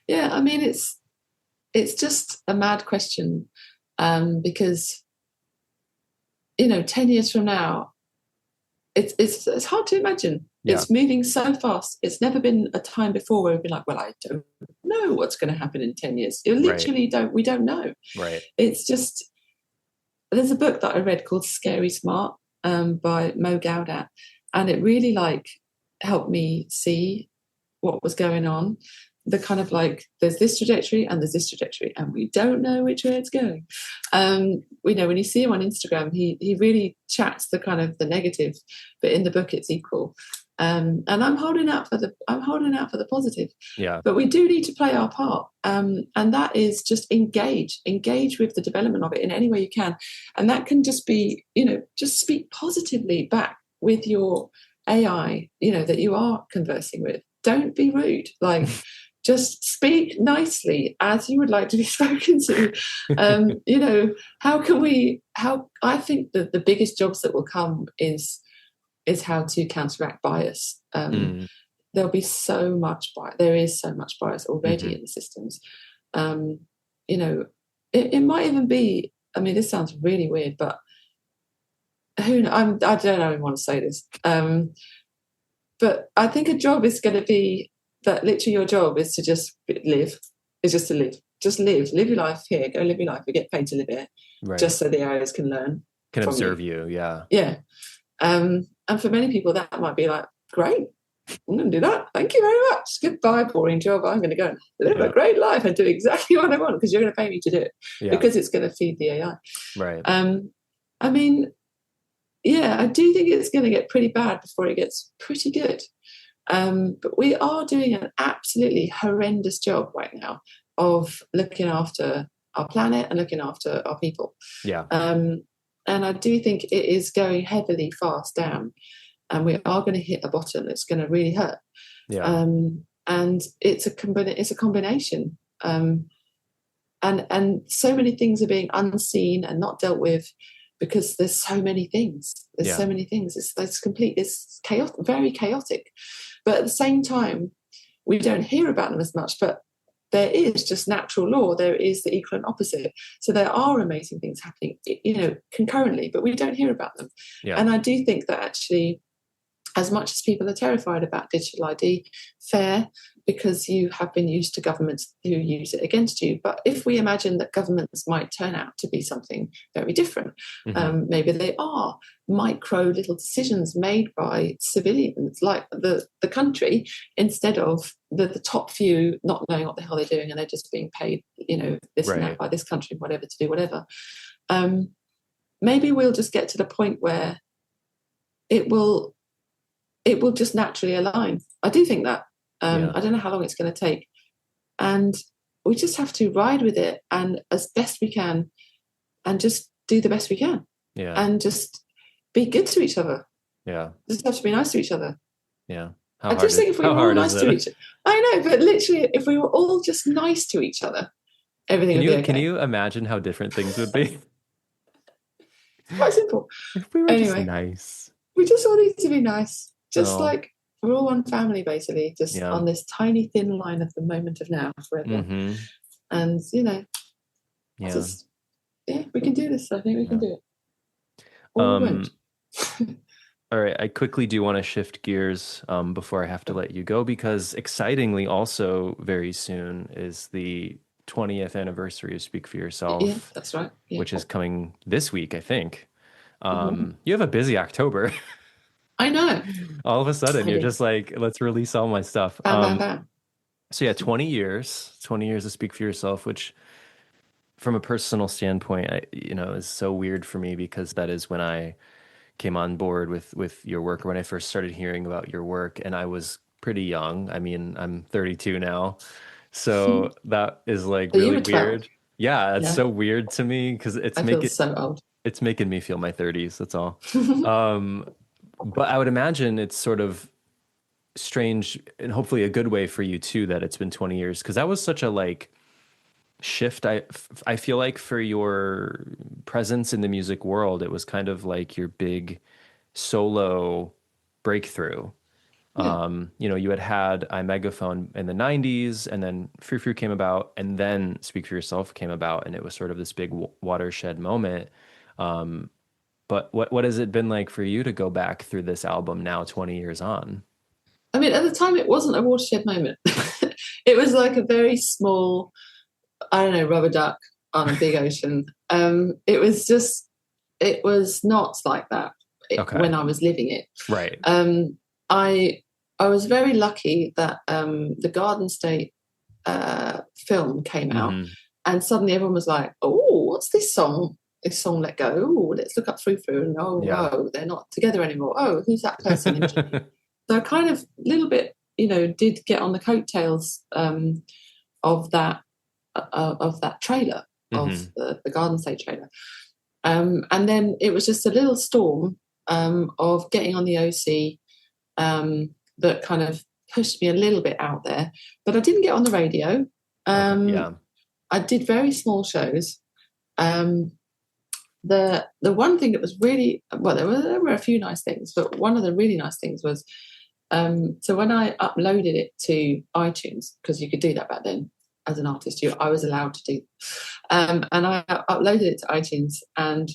I mean, it's just a mad question, because 10 years from now, it's hard to imagine. It's moving so fast. It's never been a time before where we've been like, well, I don't know what's going to happen in 10 years. We don't know. Right. It's just, there's a book that I read called Scary Smart, by Mo Gaudat, and it really helped me see what was going on. the kind of like, there's this trajectory and there's this trajectory, and we don't know which way it's going. We know when you see him on Instagram, he really chats the kind of the negative, but in the book it's equal. And I'm holding out for the positive. Yeah. But we do need to play our part, and that is just engage with the development of it in any way you can, and that can just be, just speak positively back with your AI, that you are conversing with. Don't be rude. Like, just speak nicely as you would like to be spoken to. How I think that the biggest jobs that will come is how to counteract bias. There'll be so much bias. There is so much bias already in the systems. It might even be, I mean, this sounds really weird, but I don't even want to say this. But I think a job is going to be that literally your job is to just live. It's just to live. Just live your life here. Go live your life. We get paid to live here, just so the areas can learn. Can observe you. Yeah. Yeah. And for many people, that might be like, great, I'm going to do that. Thank you very much. Goodbye, boring job. I'm going to go and live a great life and do exactly what I want because you're going to pay me to do it because it's going to feed the AI. Right. I mean, yeah, I do think it's going to get pretty bad before it gets pretty good. But we are doing an absolutely horrendous job right now of looking after our planet and looking after our people. Yeah. And I do think it is going heavily fast down, and we are going to hit a bottom. It's going to really hurt. Yeah. And it's a combination. And so many things are being unseen and not dealt with because there's so many things. So many things. It's chaotic, very chaotic. But at the same time, we don't hear about them as much. But there is just natural law. There is the equal and opposite. So there are amazing things happening, concurrently, but we don't hear about them. Yeah. And I do think that actually, as much as people are terrified about digital ID, fair, because you have been used to governments who use it against you. But if we imagine that governments might turn out to be something very different, maybe they are micro little decisions made by civilians like the country, instead of the top few not knowing what the hell they're doing and they're just being paid, this and that by this country, whatever, to do whatever. Maybe we'll just get to the point where it will just naturally align. I do think that. I don't know how long it's going to take. And we just have to ride with it and as best we can and just do the best we can. Yeah. And just be good to each other. Yeah. Just have to be nice to each other. Yeah. I just think if we were all nice to each other. I know, but literally if we were all just nice to each other, everything would be okay. Can you imagine how different things would be? It's quite simple. If we were just nice. We just all need to be nice. Just like we're all one family, basically, just on this tiny thin line of the moment of now forever. And, just, we can do this. I think we can do it. All right. I quickly do want to shift gears before I have to let you go, because excitingly also very soon is the 20th anniversary of Speak for Yourself. Yeah, that's right. Yeah. Which is coming this week, I think. You have a busy October. I know. All of a sudden, you're just like, let's release all my stuff. Bam. So yeah, 20 years of Speak for Yourself, which from a personal standpoint, is so weird for me because that is when I came on board with your work, or when I first started hearing about your work, and I was pretty young. I mean, I'm 32 now. So that is like really weird. Yeah, it's so weird to me because I feel so old. It's making me feel my 30s. That's all. But I would imagine it's sort of strange and hopefully a good way for you too, that it's been 20 years. Cause that was such a shift. I feel like for your presence in the music world, it was kind of like your big solo breakthrough. Yeah. You had iMegaphone in the 90s, and then Frou Frou came about, and then Speak for Yourself came about. And it was sort of this big watershed moment. But what has it been like for you to go back through this album now, 20 years on? I mean, at the time, it wasn't a watershed moment. It was like a very small, rubber duck on a big ocean. It was not like that when I was living it. Right. I was very lucky that the Garden State film came out, Mm-hmm. and suddenly everyone was like, "Oh, what's this song? This song, Let Go. Oh, let's look up Frou Frou." And oh, they're not together anymore. Oh, who's that person? Imogen Heap. So I kind of a little bit, did get on the coattails of that trailer, of the Garden State trailer, and then it was just a little storm of getting on the OC that kind of pushed me a little bit out there, but I didn't get on the radio. I did very small shows. The one thing that was really, well, there were a few nice things, but one of the really nice things was, so when I uploaded it to iTunes, because you could do that back then as an artist, I was allowed to do, and I uploaded it to iTunes, and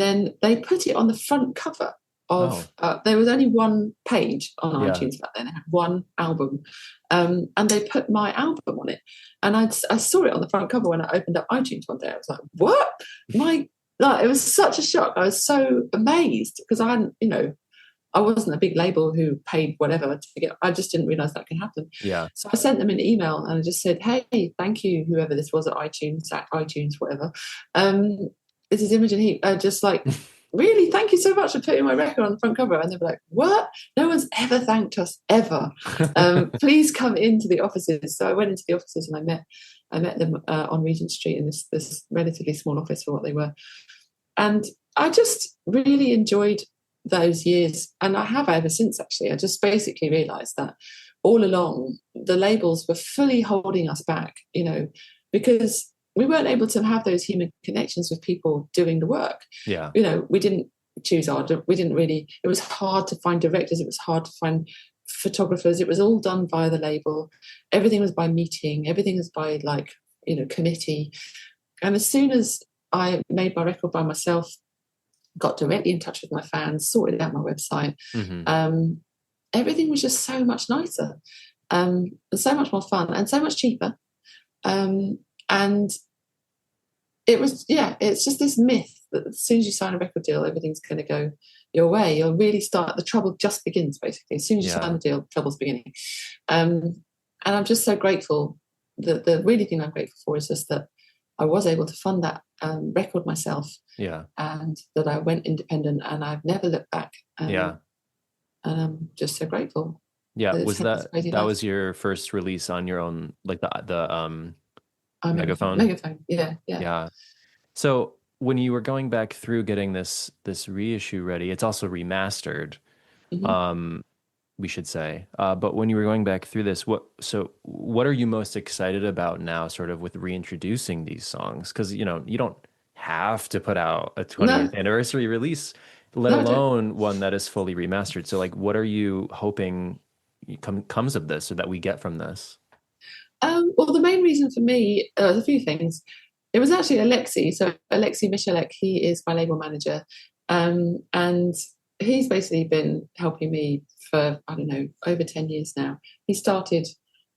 then they put it on the front cover of, there was only one page on iTunes back then, it had one album, and they put my album on it, and I saw it on the front cover when I opened up iTunes one day. I was like, what? It was such a shock. I was so amazed, because I hadn't, I wasn't a big label who paid whatever to get. I just didn't realize that could happen. Yeah. So I sent them an email and I just said, "Hey, thank you, whoever this was at iTunes, whatever. This is Imogen Heap. Just like, really, thank you so much for putting my record on the front cover." And they were like, "What? No one's ever thanked us ever. Please come into the offices." So I went into the offices and I met them on Regent Street in this relatively small office for what they were. And I just really enjoyed those years, and I have ever since. Actually, I just basically realized that all along the labels were fully holding us back, because we weren't able to have those human connections with people doing the work. We didn't choose it was hard to find directors, it was hard to find photographers, it was all done via the label, everything was by meeting, everything was by committee. And as soon as I made my record by myself, got directly in touch with my fans, sorted out my website, everything was just so much nicer, and so much more fun, and so much cheaper. And it was, it's just this myth that as soon as you sign a record deal, everything's going to go your way. You'll really start, the trouble just begins, basically. As soon as you sign the deal, trouble's beginning. And I'm just so grateful. The really thing I'm grateful for is just that I was able to fund that record myself, and that I went independent, and I've never looked back. And I'm just so grateful. Was that was your first release on your own, like the Megaphone? Yeah. So when you were going back through getting this reissue ready, it's also remastered. We should say. But when you were going back through this, what are you most excited about now, sort of with reintroducing these songs? Because you don't have to put out a 20th anniversary release, let alone one that is fully remastered. So, like, what are you hoping comes of this, or that we get from this? Well, the main reason for me, there's a few things. It was actually Alexei. So Alexei Michalek, he is my label manager, and he's basically been helping me for, I don't know, over 10 years now. He started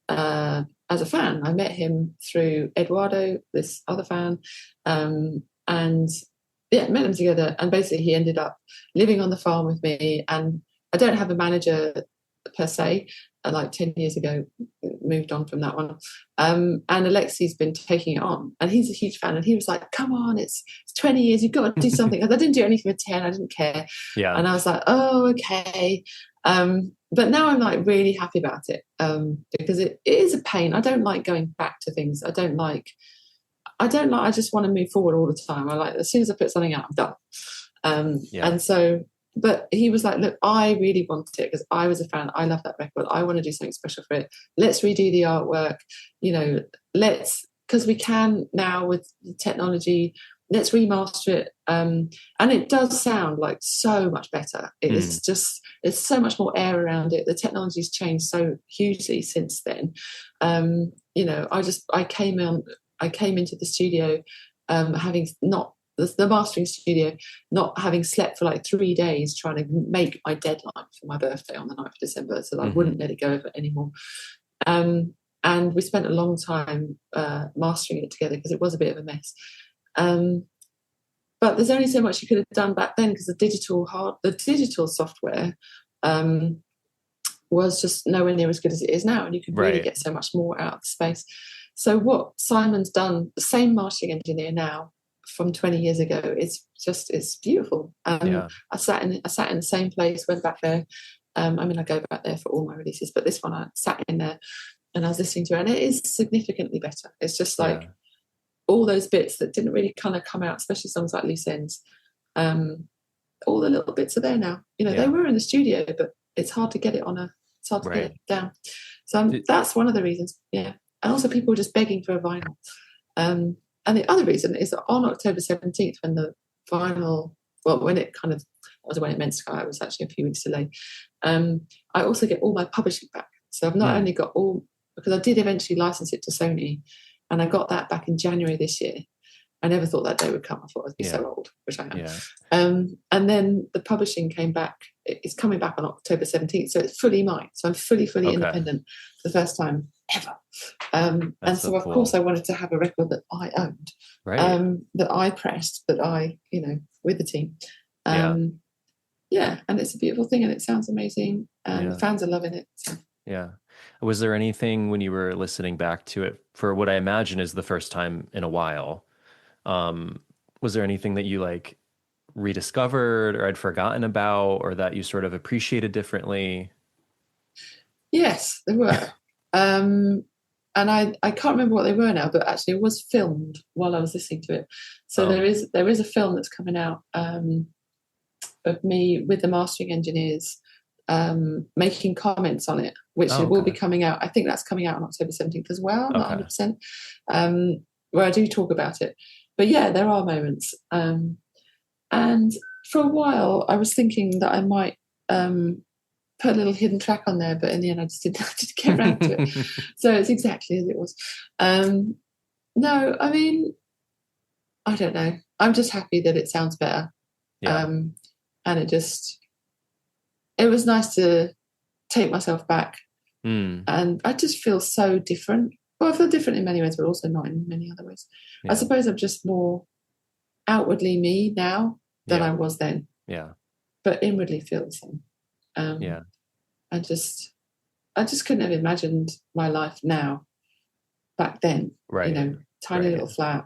as a fan. I met him through Eduardo, this other fan, and met them together. And basically he ended up living on the farm with me. And I don't have a manager per se. Like 10 years ago, moved on from that one. And Alexei's been taking it on, and he's a huge fan. And he was like, "Come on, it's 20 years, you've got to do something." I didn't do anything for 10, I didn't care. And I was like, "Oh, okay." But now I'm like really happy about it, because it is a pain. I don't like going back to things. I just want to move forward all the time. I like, as soon as I put something out, I'm done. And so, but he was like, "Look, I really want it because I was a fan. I love that record. I want to do something special for it. Let's redo the artwork. Because we can now with the technology, let's remaster it." And it does sound like so much better. It's just, there's so much more air around it. The technology's changed so hugely since then. I came into the studio having not the mastering studio, not having slept for like 3 days trying to make my deadline for my birthday on the 9th of December, so that I wouldn't let it go anymore. And we spent a long time mastering it together because it was a bit of a mess. But there's only so much you could have done back then, because the digital software was just nowhere near as good as it is now, and you could really get so much more out of the space. So what Simon's done, the same mastering engineer now from 20 years ago, it's beautiful. I sat in the same place, went back there. I go back there for all my releases, but this one I sat in there and I was listening to it, and it is significantly better. It's just like all those bits that didn't really kind of come out, especially songs like Loose Ends. All the little bits are there now. They were in the studio, but it's hard to get it get it down. So that's one of the reasons. Yeah. And also people were just begging for a vinyl. And the other reason is that on October 17th, when the vinyl, when it meant to go out, it was actually a few weeks delayed. I also get all my publishing back. So I've not only got because I did eventually license it to Sony, and I got that back in January this year. I never thought that day would come. I thought I'd be so old, which I am. Yeah. And then the publishing came back. It's coming back on October 17th. So it's fully mine. So I'm fully independent for the first time ever. And so, of course, I wanted to have a record that I owned, that I pressed, that I, with the team. And it's a beautiful thing, and it sounds amazing. And the fans are loving it. So. Yeah. Was there anything when you were listening back to it for what I imagine is the first time in a while? Was there anything that you like rediscovered or had forgotten about, or that you sort of appreciated differently? Yes, there were. And I can't remember what they were now, but actually it was filmed while I was listening to it. So there is a film that's coming out of me with the mastering engineers making comments on it, which will be coming out. I think that's coming out on October 17th as well, not 100%, where I do talk about it. But yeah, there are moments. And for a while, I was thinking that I might put a little hidden track on there, but in the end, I just didn't get around to it. So it's exactly as it was. No, I mean, I don't know. I'm just happy that it sounds better. Yeah. And it was nice to take myself back. And I just feel so different. Well, I feel different in many ways, but also not in many other ways. Yeah. I suppose I'm just more outwardly me now than I was then. Yeah. But inwardly feel the same. I just couldn't have imagined my life now back then. Right. Tiny little flat,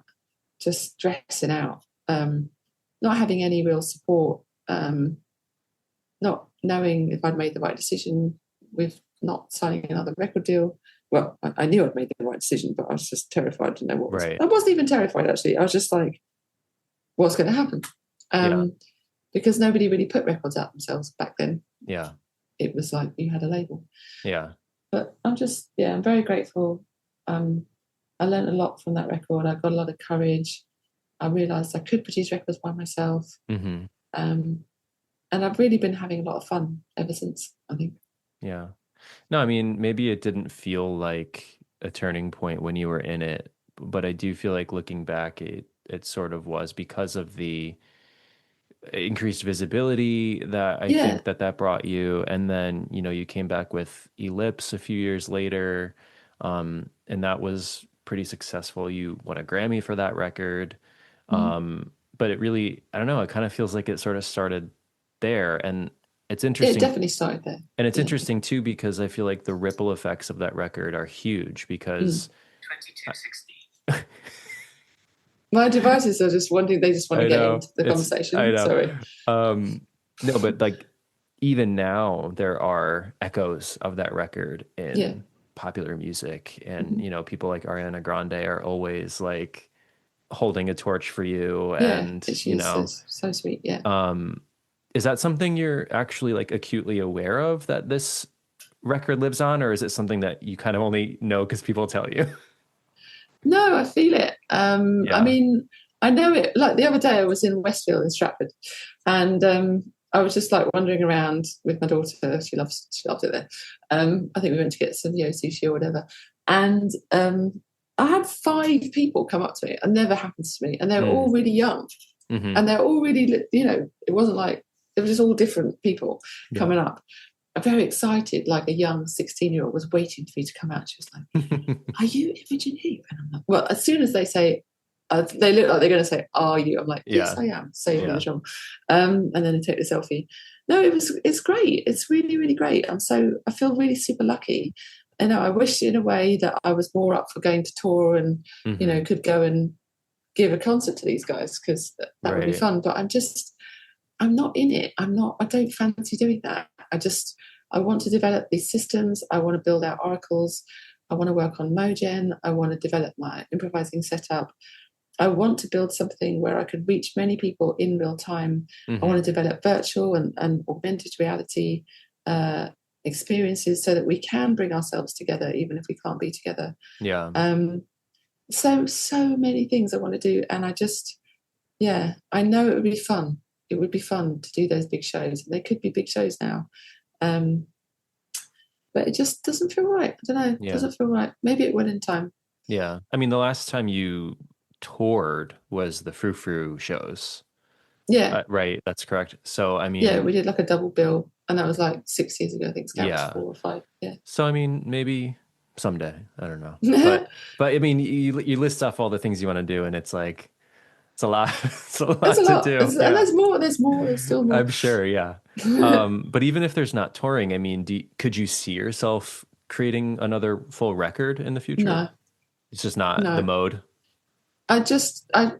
just stressing out, not having any real support, not knowing if I'd made the right decision with not signing another record deal. Well, I knew I'd made the right decision, but I was just terrified to know what was. I wasn't even terrified, actually. I was just like, what's going to happen? Because nobody really put records out themselves back then. Yeah. It was like you had a label. Yeah. But I'm very grateful. I learned a lot from that record. I got a lot of courage. I realised I could produce records by myself. Mm-hmm. And I've really been having a lot of fun ever since, I think. Yeah. No, I mean, maybe it didn't feel like a turning point when you were in it, but I do feel like looking back, it sort of was because of the increased visibility that I think that brought you. And then, you came back with Ellipse a few years later, and that was pretty successful. You won a Grammy for that record. But it really, I don't know, it kind of feels like it sort of started there. And it's interesting. It definitely started there. And it's interesting too, because I feel like the ripple effects of that record are huge because 2260. My devices are just wanting, they just want to get into the conversation. I know. Sorry. No, but like even now there are echoes of that record in popular music, and people like Ariana Grande are always like holding a torch for you, and so sweet. Yeah. Is that something you're actually like acutely aware of, that this record lives on, or is it something that you kind of only know because people tell you? No, I feel it. I mean, I know it. Like the other day I was in Westfield in Stratford, and I was just like wandering around with my daughter. She loves it there. I think we went to get some sushi or whatever. And I had 5 people come up to me. It never happens to me. And they were all really young. Mm-hmm. And they're all really, it wasn't like, it was just all different people coming up. I'm very excited, like a young 16-year-old was waiting for me to come out. She was like, are you Imogen Heap? And I'm like, well, as soon as they say they look like they're going to say, "Are you?" I'm like, "Yes, Yeah. I am." Save Yeah. the drum. And then they take the selfie. No, it's great. It's really, really great. I feel really super lucky. And I wish in a way that I was more up for going to tour and, Mhm. you know, could go and give a concert to these guys, because that would be Right. fun. But I'm not in it. I don't fancy doing that. I want to develop these systems. I want to build out oracles. I want to work on Mogen. I want to develop my improvising setup. I want to build something where I could reach many people in real time. Mhm. I want to develop virtual and augmented reality experiences so that we can bring ourselves together, even if we can't be together. Yeah. So many things I want to do. And I know it would be fun. It would be fun to do those big shows. They could be big shows now. But it just doesn't feel right. I don't know. It doesn't feel right. Maybe it will in time. Yeah. I mean, the last time you toured was the Frou Frou shows. Yeah. Right. That's correct. So, I mean... Yeah, we did like a double bill. And that was like 6 years ago. I think Scout was 4 or 5. Yeah. So, I mean, maybe someday. I don't know. But I mean, you list off all the things you want to do, and it's like... It's a lot. It's a lot to do. And there's more. There's still more. I'm sure. Yeah. But even if there's not touring, I mean, could you see yourself creating another full record in the future? No. It's just not the mode. I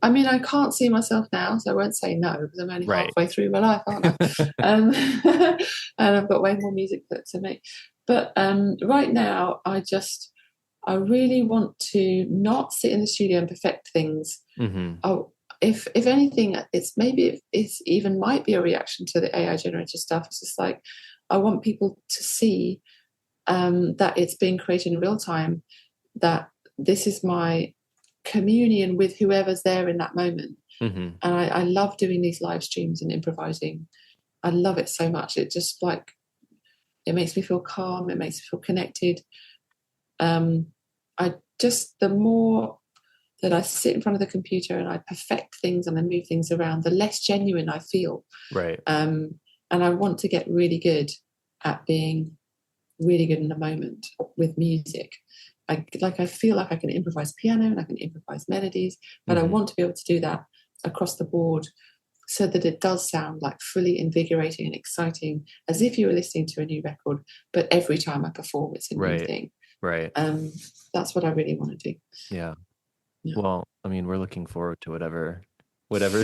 mean, I can't see myself now, so I won't say no, because I'm only halfway through my life, aren't I? And I've got way more music to make. But right now, I really want to not sit in the studio and perfect things. Mm-hmm. If anything, it's even might be a reaction to the AI generated stuff. It's just like, I want people to see that it's being created in real time, that this is my communion with whoever's there in that moment. Mm-hmm. And I love doing these live streams and improvising. I love it so much. It just like, it makes me feel calm. It makes me feel connected. The more that I sit in front of the computer and I perfect things and I move things around, the less genuine I feel. Right. And I want to get really good at being really good in the moment with music. I feel like I can improvise piano and I can improvise melodies, but I want to be able to do that across the board so that it does sound like fully invigorating and exciting, as if you were listening to a new record, but every time I perform, it's a new thing. Right. That's what I really want to do. Yeah. Well, I mean, we're looking forward to whatever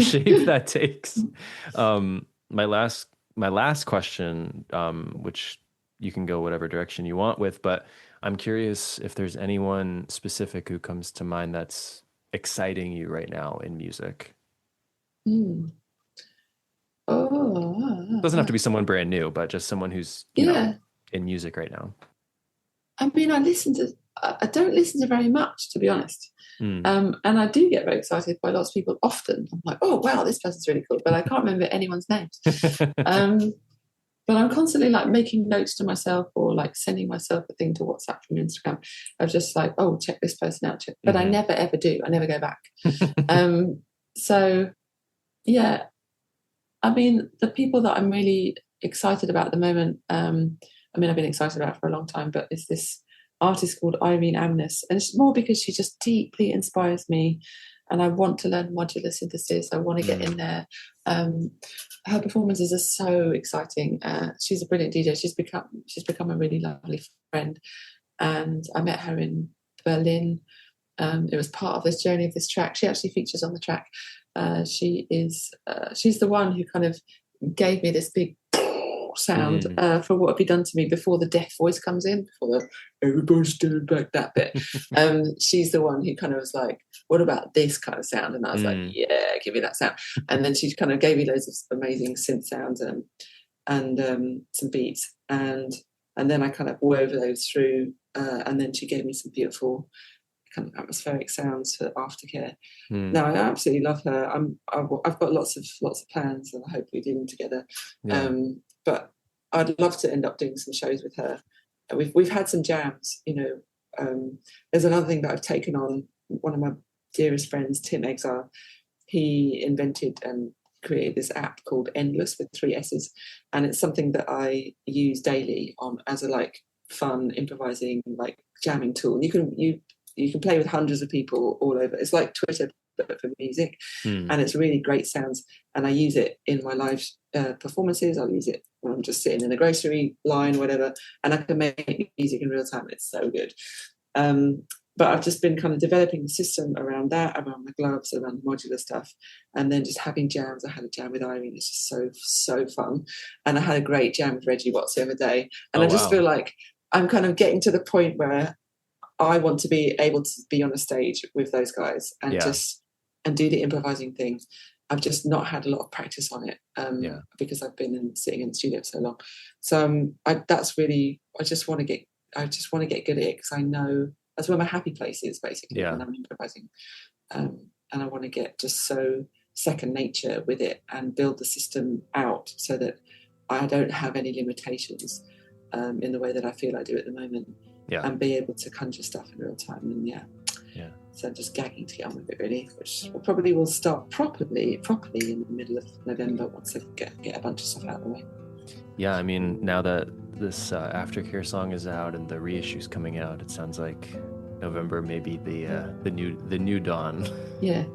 shape that takes. My last question, which you can go whatever direction you want with, but I'm curious if there's anyone specific who comes to mind that's exciting you right now in music. Oh, doesn't have to be someone brand new, but just someone who's you know in music right now. I mean, I don't listen to very much, to be honest. And I do get very excited by lots of people often. I'm like, oh wow, this person's really cool, but I can't remember anyone's names. But I'm constantly like making notes to myself, or like sending myself a thing to WhatsApp from Instagram. I'm just like, oh, check this person out. But I never ever do. I never go back. So yeah, I mean, the people that I'm really excited about at the moment, I mean, I've been excited about it for a long time, but it's this artist called Irene Amnes, and it's more because she just deeply inspires me, and I want to learn modular synthesis. I want to get in there. Her performances are so exciting. She's a brilliant DJ. She's become a really lovely friend, and I met her in Berlin. It was part of this journey of this track. She actually features on the track. She's the one who kind of gave me this big sound for What Have You Done to Me before the deaf voice comes in, before the everybody's doing back that bit. She's the one who kind of was like, what about this kind of sound? And I was like, yeah, give me that sound. And then she kind of gave me loads of amazing synth sounds and some beats, and then I kind of wove those through, and then she gave me some beautiful kind of atmospheric sounds for Aftercare. No, I absolutely love her. I've got lots of plans, and I hope we do them together. But I'd love to end up doing some shows with her. We've had some jams, you know. There's another thing that I've taken on. One of my dearest friends, Tim Exile, he invented and created this app called Endless with 3 S's, and it's something that I use daily as a like fun improvising like jamming tool. You can play with hundreds of people all over. It's like Twitter but for music. And it's really great sounds. And I use it in my live performances. I'll use it when I'm just sitting in the grocery line, whatever. And I can make music in real time. It's so good. But I've just been kind of developing the system around that, around the gloves, around the modular stuff, and then just having jams. I had a jam with Irene. It's just so fun. And I had a great jam with Reggie Watts the other day. And I just feel like I'm kind of getting to the point where I want to be able to be on a stage with those guys and and do the improvising things. I've just not had a lot of practice on it because I've been sitting in the studio for so long. So I just want to get good at it, because I know that's where my happy place is, basically, when I'm improvising. And I want to get just so second nature with it and build the system out so that I don't have any limitations in the way that I feel I do at the moment. And be able to conjure stuff in real time. And so I'm just gagging to get on with it, really, which will start properly in the middle of November once I get a bunch of stuff out of the way. Yeah, I mean, now that this Aftercare song is out and the reissue's coming out, it sounds like November may be the new dawn. Yeah,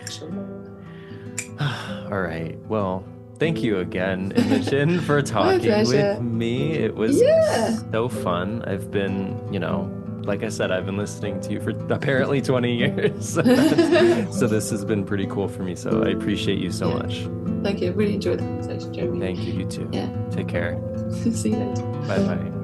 sure. All right. Well, thank you again, Imogen, for talking with me. It was so fun. I've been, like I said, I've been listening to you for apparently 20 years. So this has been pretty cool for me. So I appreciate you so much. Thank you. I really enjoyed the conversation, Jeremy. Thank you. You too. Yeah. Take care. See you later. Bye-bye.